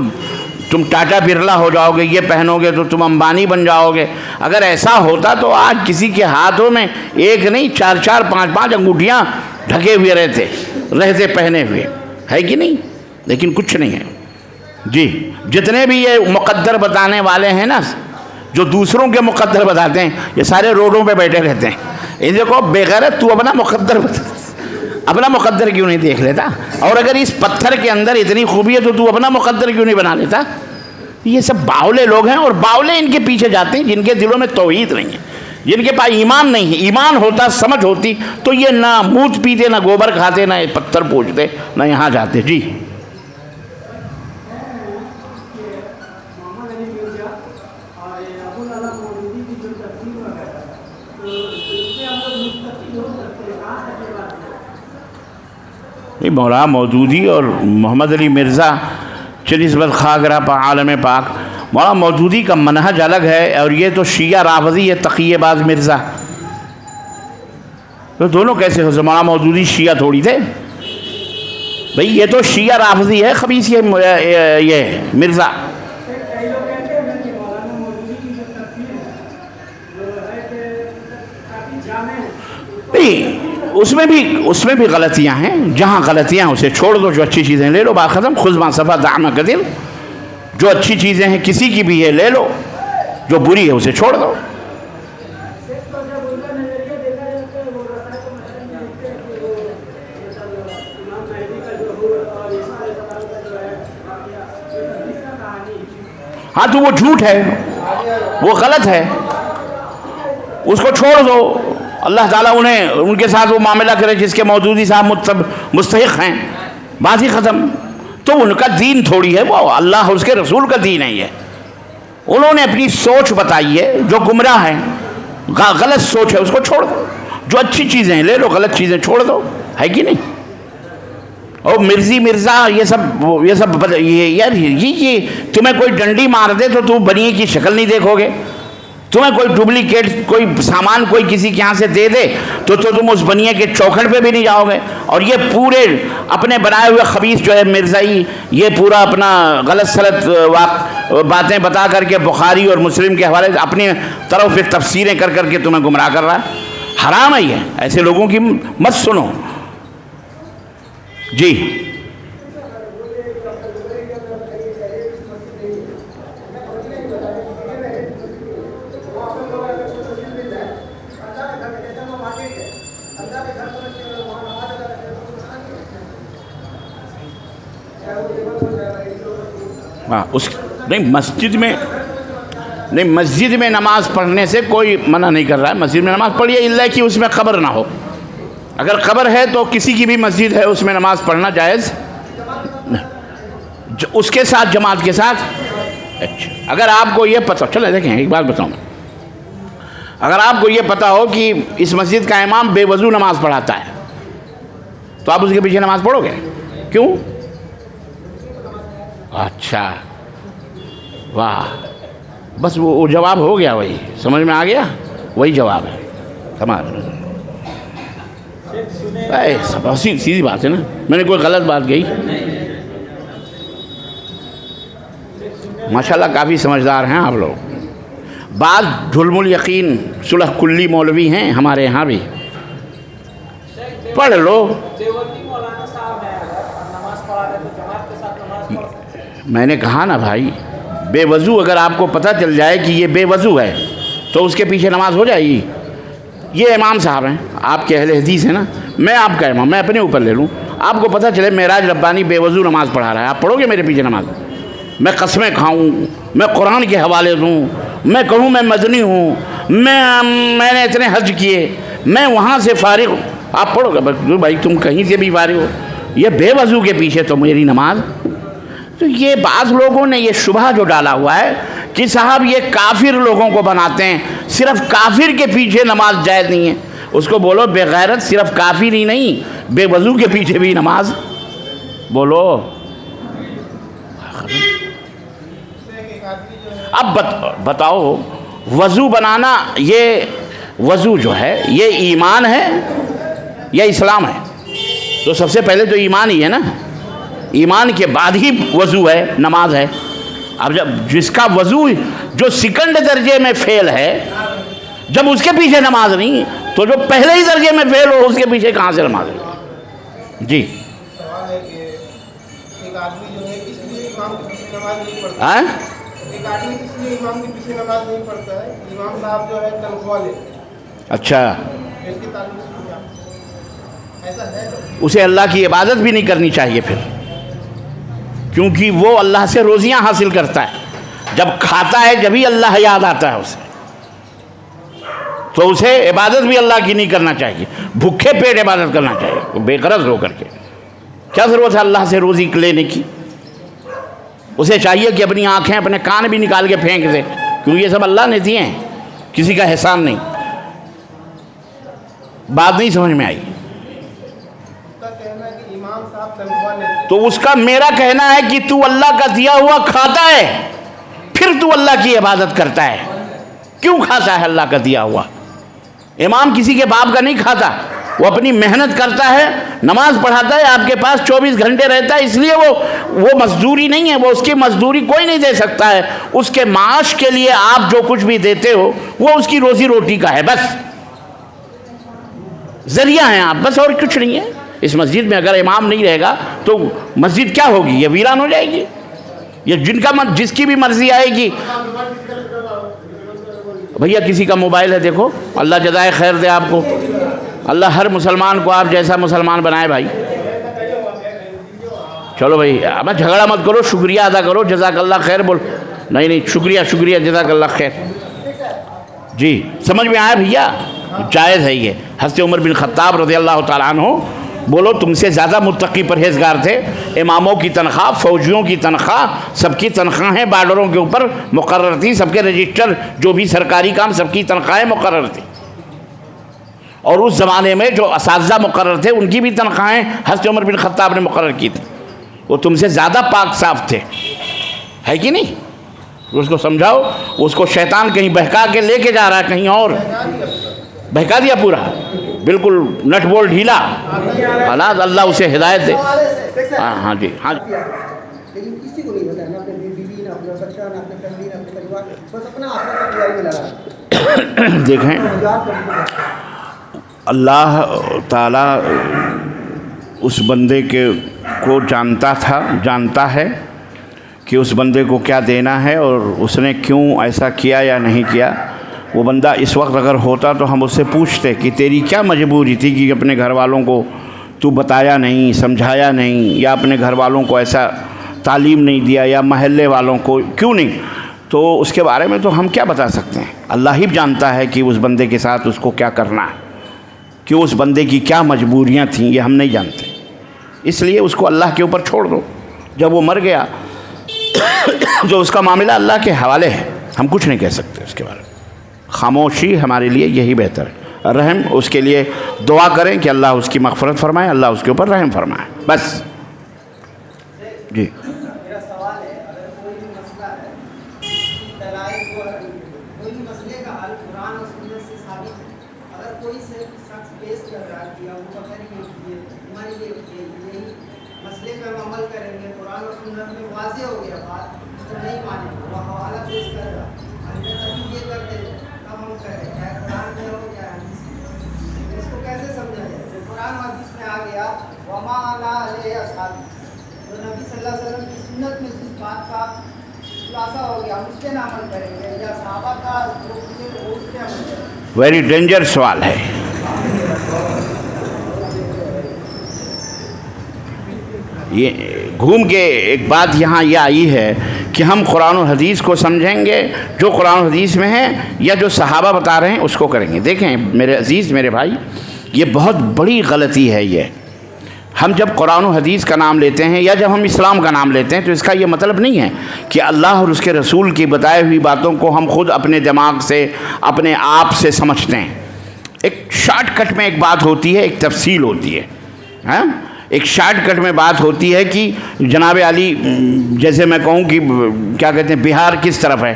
تم ٹاٹا برلا ہو جاؤ گے، یہ پہنو گے تو تم امبانی بن جاؤ گے۔ اگر ایسا ہوتا تو آج کسی کے ہاتھوں میں ایک نہیں 4 5 انگوٹھیاں ڈھکے ہوئے رہتے پہنے ہوئے، ہے کہ نہیں؟ لیکن کچھ نہیں ہے جی۔ جتنے بھی یہ مقدر بتانے والے ہیں نا، جو دوسروں کے مقدر بتاتے ہیں، یہ سارے روڈوں پہ بیٹھے رہتے ہیں۔ ان دیکھو بے غیرت، تو اپنا مقدر اپنا مقدر کیوں نہیں دیکھ لیتا؟ اور اگر اس پتھر کے اندر اتنی خوبی ہے تو اپنا مقدر کیوں نہیں بنا لیتا؟ یہ سب باولے لوگ ہیں، اور باولے ان کے پیچھے جاتے ہیں جن کے دلوں میں توحید نہیں ہے، جن کے پاس ایمان نہیں ہے۔ ایمان ہوتا، سمجھ ہوتی، تو یہ نہ موت پیتے، نہ گوبر کھاتے، نہ پتھر پوجتے، نہ یہاں جاتے۔ جی مولانا مودودی اور محمد علی مرزا چنسبت خاگرہ پا عالم پاک، مولانا مودودی کا منہج الگ ہے، اور یہ تو شیعہ رافضی ہے، تقیہ باز مرزا۔ تو دونوں کیسے ہو؟ مولانا مودودی شیعہ تھوڑی تھے بھئی، یہ تو شیعہ رافضی ہے، خبیث یہ مرزا۔ اس میں بھی غلطیاں ہیں، جہاں غلطیاں اسے چھوڑ دو، جو اچھی چیزیں لے لو، بات ختم۔ خذ ما صفا دع کدل، جو اچھی چیزیں ہیں کسی کی بھی ہے لے لو، جو بری ہے اسے چھوڑ دو۔ ہاں تو وہ جھوٹ ہے، وہ غلط ہے، اس کو چھوڑ دو۔ اللہ تعالیٰ ان کے ساتھ وہ معاملہ کرے جس کے مودودی صاحب مستحق ہیں، بات ہی ختم۔ تو ان کا دین تھوڑی ہے، وہ اللہ اور اس کے رسول کا دین ہے۔ یہ انہوں نے اپنی سوچ بتائی ہے جو گمراہ ہے، غلط سوچ ہے، اس کو چھوڑ دو۔ جو اچھی چیزیں لے لو، غلط چیزیں چھوڑ دو، ہے کہ نہیں؟ اور مرزا یہ سب یار یہ تمہیں کوئی ڈنڈی مار دے تو تم بنیے کی شکل نہیں دیکھو گے، تمہیں کوئی ڈپلیکیٹ کوئی سامان کوئی کسی کے یہاں سے دے دے تو تم اس بنیے کے چوکھٹ پہ بھی نہیں جاؤ گے۔ اور یہ پورے اپنے بنائے ہوئے خبیث جو ہے مرزائی، یہ پورا اپنا غلط سلط باتیں بتا کر کے بخاری اور مسلم کے حوالے سے اپنی طرف تفسیریں کر کر کے تمہیں گمراہ کر رہا ہے۔ حرام ہے یہ، ایسے لوگوں کی مت سنو۔ جی نہیں مسجد میں نماز پڑھنے سے کوئی منع نہیں کر رہا ہے، مسجد میں نماز پڑھیے، اللہ کہ اس میں قبر نہ ہو۔ اگر قبر ہے تو کسی کی بھی مسجد ہے اس میں نماز پڑھنا جائز، اس کے ساتھ جماعت کے ساتھ۔ اچھا اگر آپ کو یہ پتہ، چلے دیکھیں ایک بات بتاؤں، اگر آپ کو یہ پتہ ہو کہ اس مسجد کا امام بے وضو نماز پڑھاتا ہے تو آپ اس کے پیچھے نماز پڑھو گے؟ کیوں؟ اچھا واہ، بس وہ جواب ہو گیا، وہی سمجھ میں آ گیا، وہی جواب ہے تمام۔ سیدھی بات ہے نا، میں نے کوئی غلط بات کہی؟ ماشاءاللہ کافی سمجھدار ہیں آپ لوگ۔ بعض ظلم الیقین صلح کلی مولوی ہیں ہمارے یہاں بھی، پڑھ لو۔ میں نے کہا نا بھائی، بے وضو اگر آپ کو پتہ چل جائے کہ یہ بے وضو ہے تو اس کے پیچھے نماز ہو جائے گی۔ یہ امام صاحب ہیں، آپ کے اہل حدیث ہیں نا، میں آپ کا امام، میں اپنے اوپر لے لوں۔ آپ کو پتہ چلے معراج ربانی بے وضو نماز پڑھا رہا ہے، آپ پڑھو گے میرے پیچھے نماز؟ میں قسمیں کھاؤں، میں قرآن کے حوالے دوں، میں کہوں میں مدنی ہوں، میں نے اتنے حج کیے، میں وہاں سے فارغ ہوں، آپ پڑھو گے؟ بھائی تم کہیں سے بھی فارغ ہو، یہ بے وضو کے پیچھے تو میری نماز۔ تو یہ بعض لوگوں نے یہ شبہ جو ڈالا ہوا ہے کہ صاحب یہ کافر لوگوں کو بناتے ہیں، صرف کافر کے پیچھے نماز جائز نہیں ہے، اس کو بولو بے غیرت، صرف کافر ہی نہیں، بے وضو کے پیچھے بھی نماز بولو۔ اب بتاؤ، وضو بنانا، یہ وضو جو ہے یہ ایمان ہے یا اسلام ہے؟ تو سب سے پہلے تو ایمان ہی ہے نا، ایمان کے بعد ہی وضو ہے، نماز ہے۔ اب جب جس کا وضو جو سیکنڈ درجے میں فیل ہے، جب اس کے پیچھے نماز نہیں، تو جو پہلے ہی درجے میں فیل ہو اس کے پیچھے کہاں سے نماز ہے؟ جی سوال ہے کہ ایک آدمی جو ہے اس لیے امام کے پیچھے نماز نہیں پڑھتا، ہاں؟ ایک آدمی اس لیے امام کے پیچھے نماز نہیں پڑھتا ہے، امام صاحب جو ہے تنخواہ لیتے ہیں، اچھا، اس کے تعلق سے کیا؟ ایسا ہے اسے اللہ کی عبادت بھی نہیں کرنی چاہیے پھر، کیونکہ وہ اللہ سے روزیاں حاصل کرتا ہے، جب کھاتا ہے جبھی اللہ یاد آتا ہے اسے، تو اسے عبادت بھی اللہ کی نہیں کرنا چاہیے، بھوکے پیٹ عبادت کرنا چاہیے بے غرض ہو کر کے۔ کیا ضرورت ہے اللہ سے روزی لینے کی؟ اسے چاہیے کہ اپنی آنکھیں اپنے کان بھی نکال کے پھینک دے، کیونکہ یہ سب اللہ نے دیے ہیں، کسی کا احسان نہیں۔ بات نہیں سمجھ میں آئی؟ اس کا کہنا ہے کہ امام صاحب تنخواہ لیتے ہیں، تو اس کا میرا کہنا ہے کہ تو اللہ کا دیا ہوا کھاتا ہے، پھر تو اللہ کی عبادت کرتا ہے، کیوں کھاتا ہے اللہ کا دیا ہوا؟ امام کسی کے باپ کا نہیں کھاتا، وہ اپنی محنت کرتا ہے، نماز پڑھاتا ہے، آپ کے پاس 24 گھنٹے رہتا ہے، اس لیے وہ مزدوری نہیں ہے، وہ اس کی مزدوری کوئی نہیں دے سکتا ہے، اس کے معاش کے لیے آپ جو کچھ بھی دیتے ہو وہ اس کی روزی روٹی کا ہے، بس ذریعہ ہیں آپ، بس اور کچھ نہیں ہے۔ اس مسجد میں اگر امام نہیں رہے گا تو مسجد کیا ہوگی؟ یہ ویران ہو جائے گی، یہ جس کی بھی مرضی آئے گی۔ بھیا کسی کا موبائل ہے دیکھو، اللہ جزائے خیر دے آپ کو، اللہ ہر مسلمان کو آپ جیسا مسلمان بنائے بھائی۔ چلو بھائی اب جھگڑا مت کرو، شکریہ ادا کرو، جزاک اللہ خیر بول، نہیں شکریہ جزاک اللہ خیر۔ جی سمجھ میں آیا بھیا؟ جائز ہے یہ۔ حضرت عمر بن خطاب رضی اللہ تعالیٰ عنہ بولو تم سے زیادہ متقی پرہیزگار تھے، اماموں کی تنخواہ، فوجیوں کی تنخواہ، سب کی تنخواہیں بارڈروں کے اوپر مقرر تھی، سب کے رجسٹر جو بھی سرکاری کام سب کی تنخواہیں مقرر تھی، اور اس زمانے میں جو اساتذہ مقرر تھے ان کی بھی تنخواہیں حضرت عمر بن خطاب نے مقرر کی تھی، وہ تم سے زیادہ پاک صاف تھے، ہے کہ نہیں؟ اس کو سمجھاؤ، اس کو شیطان کہیں بہکا کے لے کے جا رہا ہے کہیں اور، بہکا دیا پورا، بالکل نٹ بول ڈھیلا، حالات اللہ اسے ہدایت دے۔ ہاں جی لیکن کسی کو نہیں بتایا، نہ اپنے بیوی، نہ اپنا بچہ، نہ اپنے فیملی، نہ اپنے پریوار، بس اپنا آپس میں تیاری میں لگا۔ دیکھیں اللہ تعالیٰ اس بندے کو جانتا ہے کہ اس بندے کو کیا دینا ہے اور اس نے کیوں ایسا کیا یا نہیں کیا۔ وہ بندہ اس وقت اگر ہوتا تو ہم اس سے پوچھتے کہ تیری کیا مجبوری تھی کہ اپنے گھر والوں کو تو بتایا نہیں، سمجھایا نہیں، یا اپنے گھر والوں کو ایسا تعلیم نہیں دیا، یا محلے والوں کو کیوں نہیں، تو اس کے بارے میں تو ہم کیا بتا سکتے ہیں؟ اللہ ہی جانتا ہے کہ اس بندے کے ساتھ اس کو کیا کرنا ہے، کہ اس بندے کی کیا مجبوریاں تھیں، یہ ہم نہیں جانتے، اس لیے اس کو اللہ کے اوپر چھوڑ دو۔ جب وہ مر گیا جو اس کا معاملہ اللہ کے حوالے ہے، ہم کچھ نہیں کہہ سکتے اس کے بارے میں، خاموشی ہمارے لیے یہی بہتر ہے۔ رحم اس کے لیے دعا کریں کہ اللہ اس کی مغفرت فرمائے، اللہ اس کے اوپر رحم فرمائے، بس۔ جی میرا سوال ہے، اگر کوئی بھی مسئلہ ہے، کوئی بھی مسئلے کا حل قرآن اور سنت سے ثابت ہے، اگر کوئی شخص پیش کر رہا ہے کہ ابو بکر یہ ہمارے لیے یہی مسئلے پہ ہم عمل کریں گے، قرآن اور سنت میں واضح ہو گیا بات، تو نہیں مانیں گے، وہ حوالہ پیش کر رہا ابھی یہ کرتے ہیں، اب ہم کریں، چاہے قرآن میں ہو یا حدیث میں، اس کو کیسے سمجھا جائے؟ جو قرآن اور حدیث میں آ گیا وما انا علیہ اصحابی، تو نبی صلی اللہ علیہ وسلم کی سنت میں جس بات کا خلاصہ ہو گیا ہم اس پہ نہ عمل کریں گے، یا صحابہ کا جو کچھ وہ اس پہ عمل کریں گے؟ ویری ڈینجر سوال ہے۔ یہ گھوم کے ایک بات یہاں یہ آئی ہے کہ ہم قرآن و حدیث کو سمجھیں گے جو قرآن و حدیث میں ہے، یا جو صحابہ بتا رہے ہیں اس کو کریں گے۔ دیکھیں میرے عزیز، میرے بھائی، یہ بہت بڑی غلطی ہے۔ یہ ہم جب قرآن و حدیث کا نام لیتے ہیں یا جب ہم اسلام کا نام لیتے ہیں تو اس کا یہ مطلب نہیں ہے کہ اللہ اور اس کے رسول کی بتائی ہوئی باتوں کو ہم خود اپنے دماغ سے، اپنے آپ سے سمجھتے ہیں۔ ایک شارٹ کٹ میں ایک بات ہوتی ہے، ایک تفصیل ہوتی ہے، ہاں، ایک شارٹ کٹ میں بات ہوتی ہے کہ جناب علی، جیسے میں کہوں کہ کیا کہتے ہیں بہار کس طرف ہے،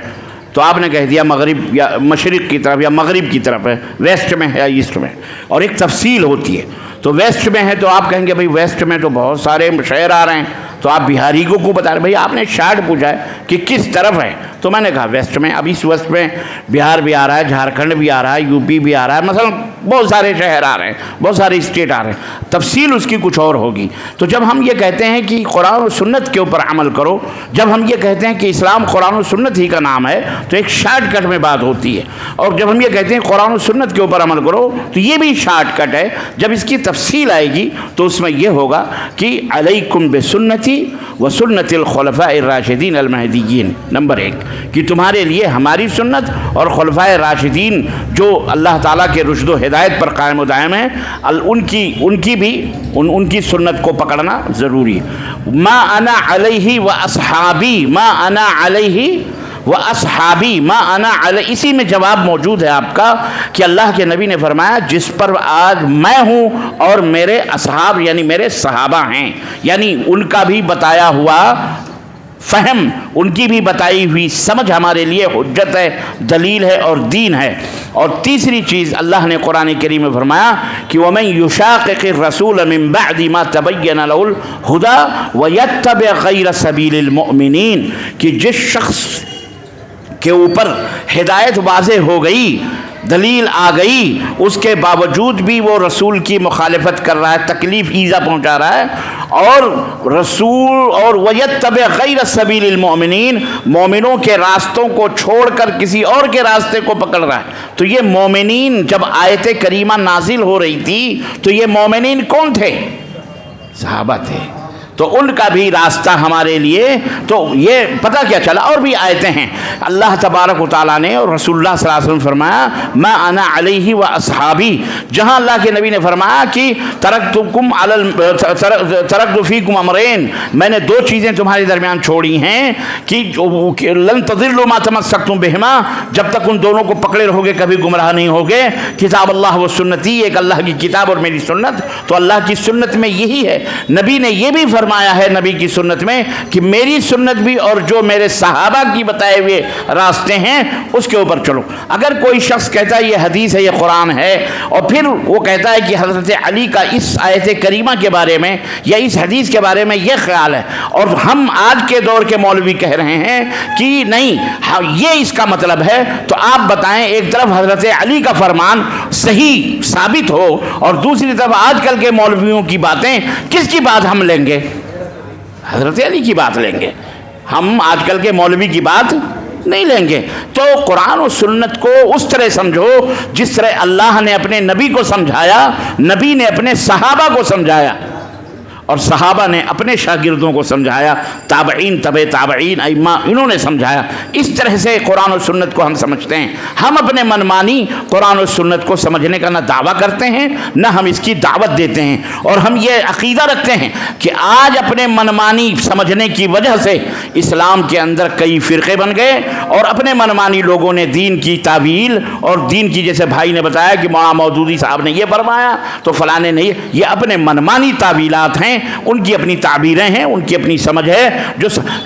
تو آپ نے کہہ دیا مغرب یا مشرق کی طرف یا مغرب کی طرف ہے، ویسٹ میں ہے یا ایسٹ میں، اور ایک تفصیل ہوتی ہے۔ تو ویسٹ میں ہے تو آپ کہیں گے بھئی ویسٹ میں تو بہت سارے شہر آ رہے ہیں، تو آپ بہاری کو بتا رہے ہیں؟ بھئی آپ نے شارٹ پوچھا ہے کہ کس طرف ہے، تو میں نے کہا ویسٹ میں. اب اس وقت میں بہار بھی آ رہا ہے، جھارکھنڈ بھی آ رہا ہے، یو پی بھی آ رہا ہے، مثلا بہت سارے شہر آ رہے ہیں، بہت سارے اسٹیٹ آ رہے ہیں، تفصیل اس کی کچھ اور ہوگی. تو جب ہم یہ کہتے ہیں کہ قرآن و سنت کے اوپر عمل کرو، جب ہم یہ کہتے ہیں کہ اسلام قرآن و سنت ہی کا نام ہے، تو ایک شارٹ کٹ میں بات ہوتی ہے. اور جب ہم یہ کہتے ہیں قرآن و سنت کے اوپر عمل کرو تو یہ بھی شارٹ کٹ ہے. جب اس کی تفصیل آئے گی تو اس میں یہ ہوگا کہ علیکم بسنتی و سنت الخلفاء الراشدین المہدیین، نمبر 1 کہ تمہارے لیے ہماری سنت اور خلفائے راشدین جو اللہ تعالیٰ کے رشد و ہدایت پر قائم و دائم ہیں، ان کی سنت کو پکڑنا ضروری ہے. ما انا علیہ و اصحابی، ما انا علیہ و اصحابی، ما انا علیہ، اسی میں جواب موجود ہے آپ کا کہ اللہ کے نبی نے فرمایا جس پر آج میں ہوں اور میرے اصحاب یعنی میرے صحابہ ہیں، یعنی ان کا بھی بتایا ہوا فہم، ان کی بھی بتائی ہوئی سمجھ ہمارے لیے حجت ہے، دلیل ہے اور دین ہے. اور تیسری چیز اللہ نے قرآن کریم میں فرمایا کہ وَمَن يُشَاقِقِ الرَّسُولَ مِن بَعْدِ مَا تَبَيَّنَ لَهُ الْهُدَى وَيَتَّبِعْ غَيْرَ سَبِيلِ الْمُؤْمِنِينَ کہ جس شخص کے اوپر ہدایت واضح ہو گئی، دلیل آ گئی، اس کے باوجود بھی وہ رسول کی مخالفت کر رہا ہے، تکلیف ایذا پہنچا رہا ہے، اور رسول اور وَيَتَّبِعْ غَيْرَ سَبِيلِ الْمُؤْمِنِينَ مومنوں کے راستوں کو چھوڑ کر کسی اور کے راستے کو پکڑ رہا ہے. تو یہ مومنین جب آیت کریمہ نازل ہو رہی تھی تو یہ مومنین کون تھے؟ صحابہ تھے. تو ان کا بھی راستہ ہمارے لیے، تو یہ پتہ کیا چلا. اور بھی آیتیں ہیں اللہ تبارک و تعالیٰ نے اور رسول اللہ صلی اللہ علیہ وسلم فرمایا ما انا علیہ و اصحابی، جہاں اللہ کے نبی نے فرمایا کہ ترکت فیکم امرین، میں نے 2 چیزیں تمہارے درمیان چھوڑی ہیں کہ لن تضلوا ما تمسکتم بہما، جب تک ان دونوں کو پکڑے رہو گے کبھی گمراہ نہیں ہوگے. کتاب اللہ و سنتی، ایک اللہ کی کتاب اور میری سنت. تو اللہ کی سنت میں یہی ہے. نبی نے یہ بھی فرمایا ہے نبی کی سنت میں کہ میری سنت بھی اور جو میرے صحابہ کی بتائے ہوئے راستے ہیں اس کے اوپر چلو. اگر کوئی شخص کہتا ہے یہ حدیث ہے، یہ قرآن ہے، اور پھر وہ کہتا ہے کہ حضرت علی کا اس آیت کریمہ کے بارے میں یا اس حدیث کے بارے میں یہ خیال ہے، اور ہم آج کے دور کے مولوی کہہ رہے ہیں کہ نہیں یہ اس کا مطلب ہے، تو آپ بتائیں ایک طرف حضرت علی کا فرمان صحیح ثابت ہو اور دوسری طرف آج کل کے مولویوں کی باتیں، کس کی بات ہم لیں گے؟ حضرت علی کی بات لیں گے. ہم آج کل کے مولوی کی بات نہیں لیں گے. تو قرآن و سنت کو اس طرح سمجھو جس طرح اللہ نے اپنے نبی کو سمجھایا، نبی نے اپنے صحابہ کو سمجھایا، اور صحابہ نے اپنے شاگردوں کو سمجھایا، تابعین تبع تابعین ائمہ انہوں نے سمجھایا. اس طرح سے قرآن و سنت کو ہم سمجھتے ہیں. ہم اپنے منمانی قرآن و سنت کو سمجھنے کا نہ دعویٰ کرتے ہیں نہ ہم اس کی دعوت دیتے ہیں، اور ہم یہ عقیدہ رکھتے ہیں کہ آج اپنے منمانی سمجھنے کی وجہ سے اسلام کے اندر کئی فرقے بن گئے، اور اپنے منمانی لوگوں نے دین کی تعویل اور دین کی، جیسے بھائی نے بتایا کہ مولانا مودودی صاحب نے یہ فرمایا تو فلاں نے نہیں، یہ اپنے منمانی تعویلات ہیں، ان کی اپنی تعبیریں ہیں، ان کی اپنی سمجھ ہے.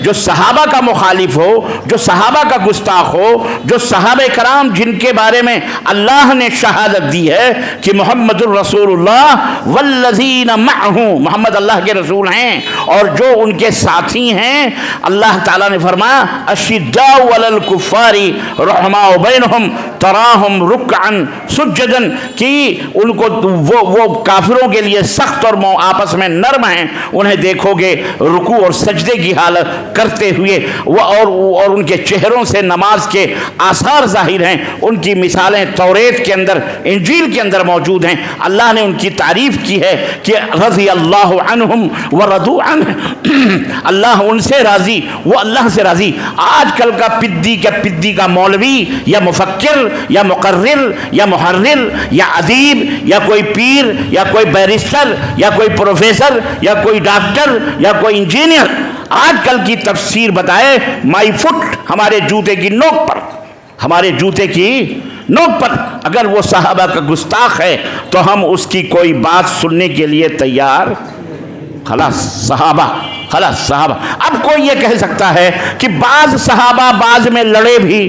جو صحابہ کا مخالف ہو، جو صحابہ کا گستاخ ہو، جو صحابہ کرام جن کے بارے میں اللہ نے شہادت دی ہے کہ محمد الرسول اللہ والذین معہ، محمد اللہ کے رسول ہیں اور جو ان کے ساتھی ہیں، اللہ تعالیٰ نے فرمایا اشداء علی الکفار رحماء بینہم تراہم رکعا سجدا، کہ ان کو وہ کافروں کے لیے سخت اور آپس میں نرم ہیں، انہیں دیکھو گے رکوع اور سجدے کی حالت کرتے ہوئے، اور ان کے چہروں سے نماز کے آثار ظاہر ہیں. ان کی مثالیں توریت کے اندر، انجیل کے اندر موجود ہیں. اللہ نے ان کی تعریف کی ہے کہ رضی اللہ عنہم ورضوا عنہ، اللہ ان سے راضی، وہ اللہ سے راضی. آج کل کا پدی کا مولوی یا مفکر یا مقرر یا محرر یا ادیب یا کوئی پیر یا کوئی بیرسٹر یا کوئی پروفیسر یا کوئی ڈاکٹر یا کوئی انجینئر آج کل کی تفسیر بتائے مائی فٹ، ہمارے جوتے کی نوک پر، ہمارے جوتے کی نوک پر اگر وہ صحابہ کا گستاخ ہے تو ہم اس کی کوئی بات سننے کے لیے تیار. خلاص صحابہ، خلاص صحابہ. اب کوئی یہ کہہ سکتا ہے کہ بعض صحابہ بعض میں لڑے بھی،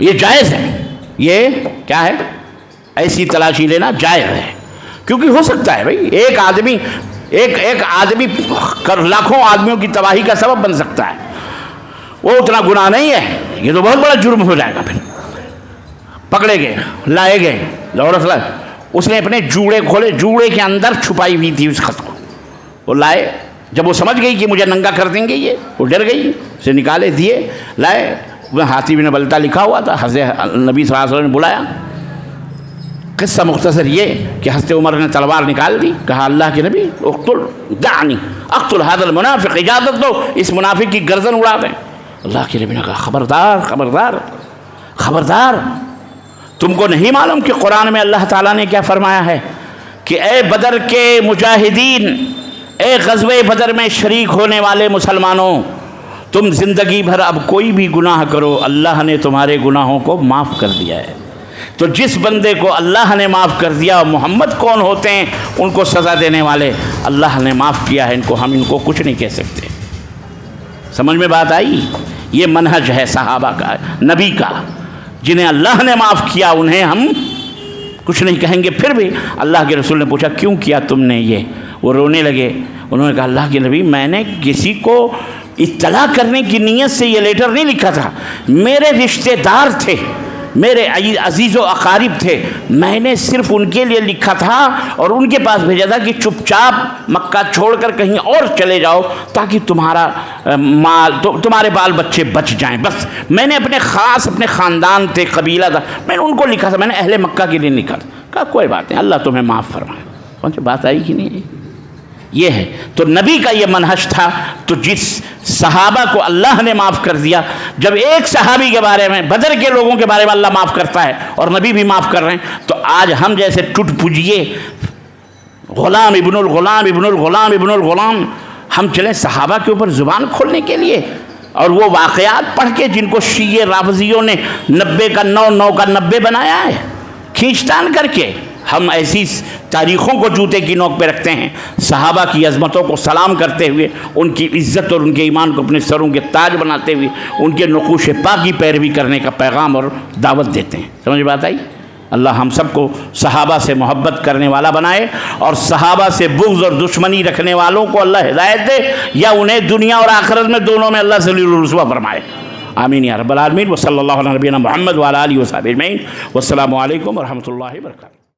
یہ جائز ہے، یہ کیا ہے، ایسی تلاشی لینا جائز ہے، کیونکہ ہو سکتا ہے بھائی ایک آدمی لاکھوں آدمیوں کی تباہی کا سبب بن سکتا ہے، وہ اتنا گناہ نہیں ہے، یہ تو بہت بڑا جرم ہو جائے گا۔ پھر پکڑے گئے، لائے گئے، اس نے اپنے جوڑے کھولے، جوڑے کے اندر چھپائی ہوئی تھی اس خط کو، وہ لائے، جب وہ سمجھ گئی کہ مجھے ننگا کر دیں گے یہ، وہ ڈر گئی، اسے نکالے، دیے، لائے، حاتب بن بلتہ لکھا ہوا تھا، حضرت نبی صلی اللہ علیہ وسلم نے بلایا۔ قصہ مختصر یہ کہ حضرت عمر نے تلوار نکال دی، کہا اللہ کے نبی اقتل دعنی اقتل هذا المنافق، اجازت دو اس منافق کی گردن اڑا دیں۔ اللہ کے نبی نے کہا خبردار خبردار خبردار، تم کو نہیں معلوم کہ قرآن میں اللہ تعالیٰ نے کیا فرمایا ہے کہ اے بدر کے مجاہدین، اے غزوہ بدر میں شریک ہونے والے مسلمانوں، تم زندگی بھر اب کوئی بھی گناہ کرو، اللہ نے تمہارے گناہوں کو معاف کر دیا ہے۔ تو جس بندے کو اللہ نے معاف کر دیا، محمد کون ہوتے ہیں ان کو سزا دینے والے، اللہ نے معاف کیا ہے، ہم ان کو کچھ نہیں کہہ سکتے۔ سمجھ میں بات آئی؟ یہ منہج ہے صحابہ کا، نبی کا، جنہیں اللہ نے معاف کیا انہیں ہم کچھ نہیں کہیں گے۔ پھر بھی اللہ کے رسول نے پوچھا کیوں کیا تم نے یہ؟ وہ رونے لگے، انہوں نے کہا اللہ کے نبی میں نے کسی کو اطلاع کرنے کی نیت سے یہ لیٹر نہیں لکھا تھا، میرے رشتہ دار تھے، میرے عزیز و اقارب تھے، میں نے صرف ان کے لیے لکھا تھا اور ان کے پاس بھیجا تھا کہ چپ چاپ مکہ چھوڑ کر کہیں اور چلے جاؤ تاکہ تمہارا مال تمہارے بال بچے بچ جائیں، بس میں نے اپنے خاص اپنے خاندان تھے، قبیلہ تھا، میں نے ان کو لکھا تھا، میں نے اہل مکہ کے لیے لکھا تھا۔ کہا کوئی بات نہیں، اللہ تمہیں معاف فرمائے۔ کون سی بات آئی کہ نہیں؟ یہ ہے تو نبی کا یہ منہج تھا۔ تو جس صحابہ کو اللہ نے معاف کر دیا، جب ایک صحابی کے بارے میں، بدر کے لوگوں کے بارے میں اللہ معاف کرتا ہے اور نبی بھی معاف کر رہے ہیں، تو آج ہم جیسے ٹوٹ پجیے غلام ابن الغلام ابن الغلام ابن الغلام ہم چلیں صحابہ کے اوپر زبان کھولنے کے لیے، اور وہ واقعات پڑھ کے جن کو شیعہ رافضیوں نے 90 کا 9 کا 90 بنایا ہے کھینچتان کر کے، ہم ایسی تاریخوں کو جوتے کی نوک پہ رکھتے ہیں، صحابہ کی عظمتوں کو سلام کرتے ہوئے، ان کی عزت اور ان کے ایمان کو اپنے سروں کے تاج بناتے ہوئے، ان کے نقوش پا کی پیروی کرنے کا پیغام اور دعوت دیتے ہیں۔ سمجھ بات آئی؟ اللہ ہم سب کو صحابہ سے محبت کرنے والا بنائے، اور صحابہ سے بغض اور دشمنی رکھنے والوں کو اللہ ہدایت دے، یا انہیں دنیا اور آخرت میں دونوں میں اللہ ذلیل و رسوا فرمائے۔ آمین یا رب العالمین۔ وصلی اللہ علی نبینا محمد وعلی آلہ وصحبہ اجمعین۔ والسلام علیکم ورحمۃ اللہ وبرکاتہ۔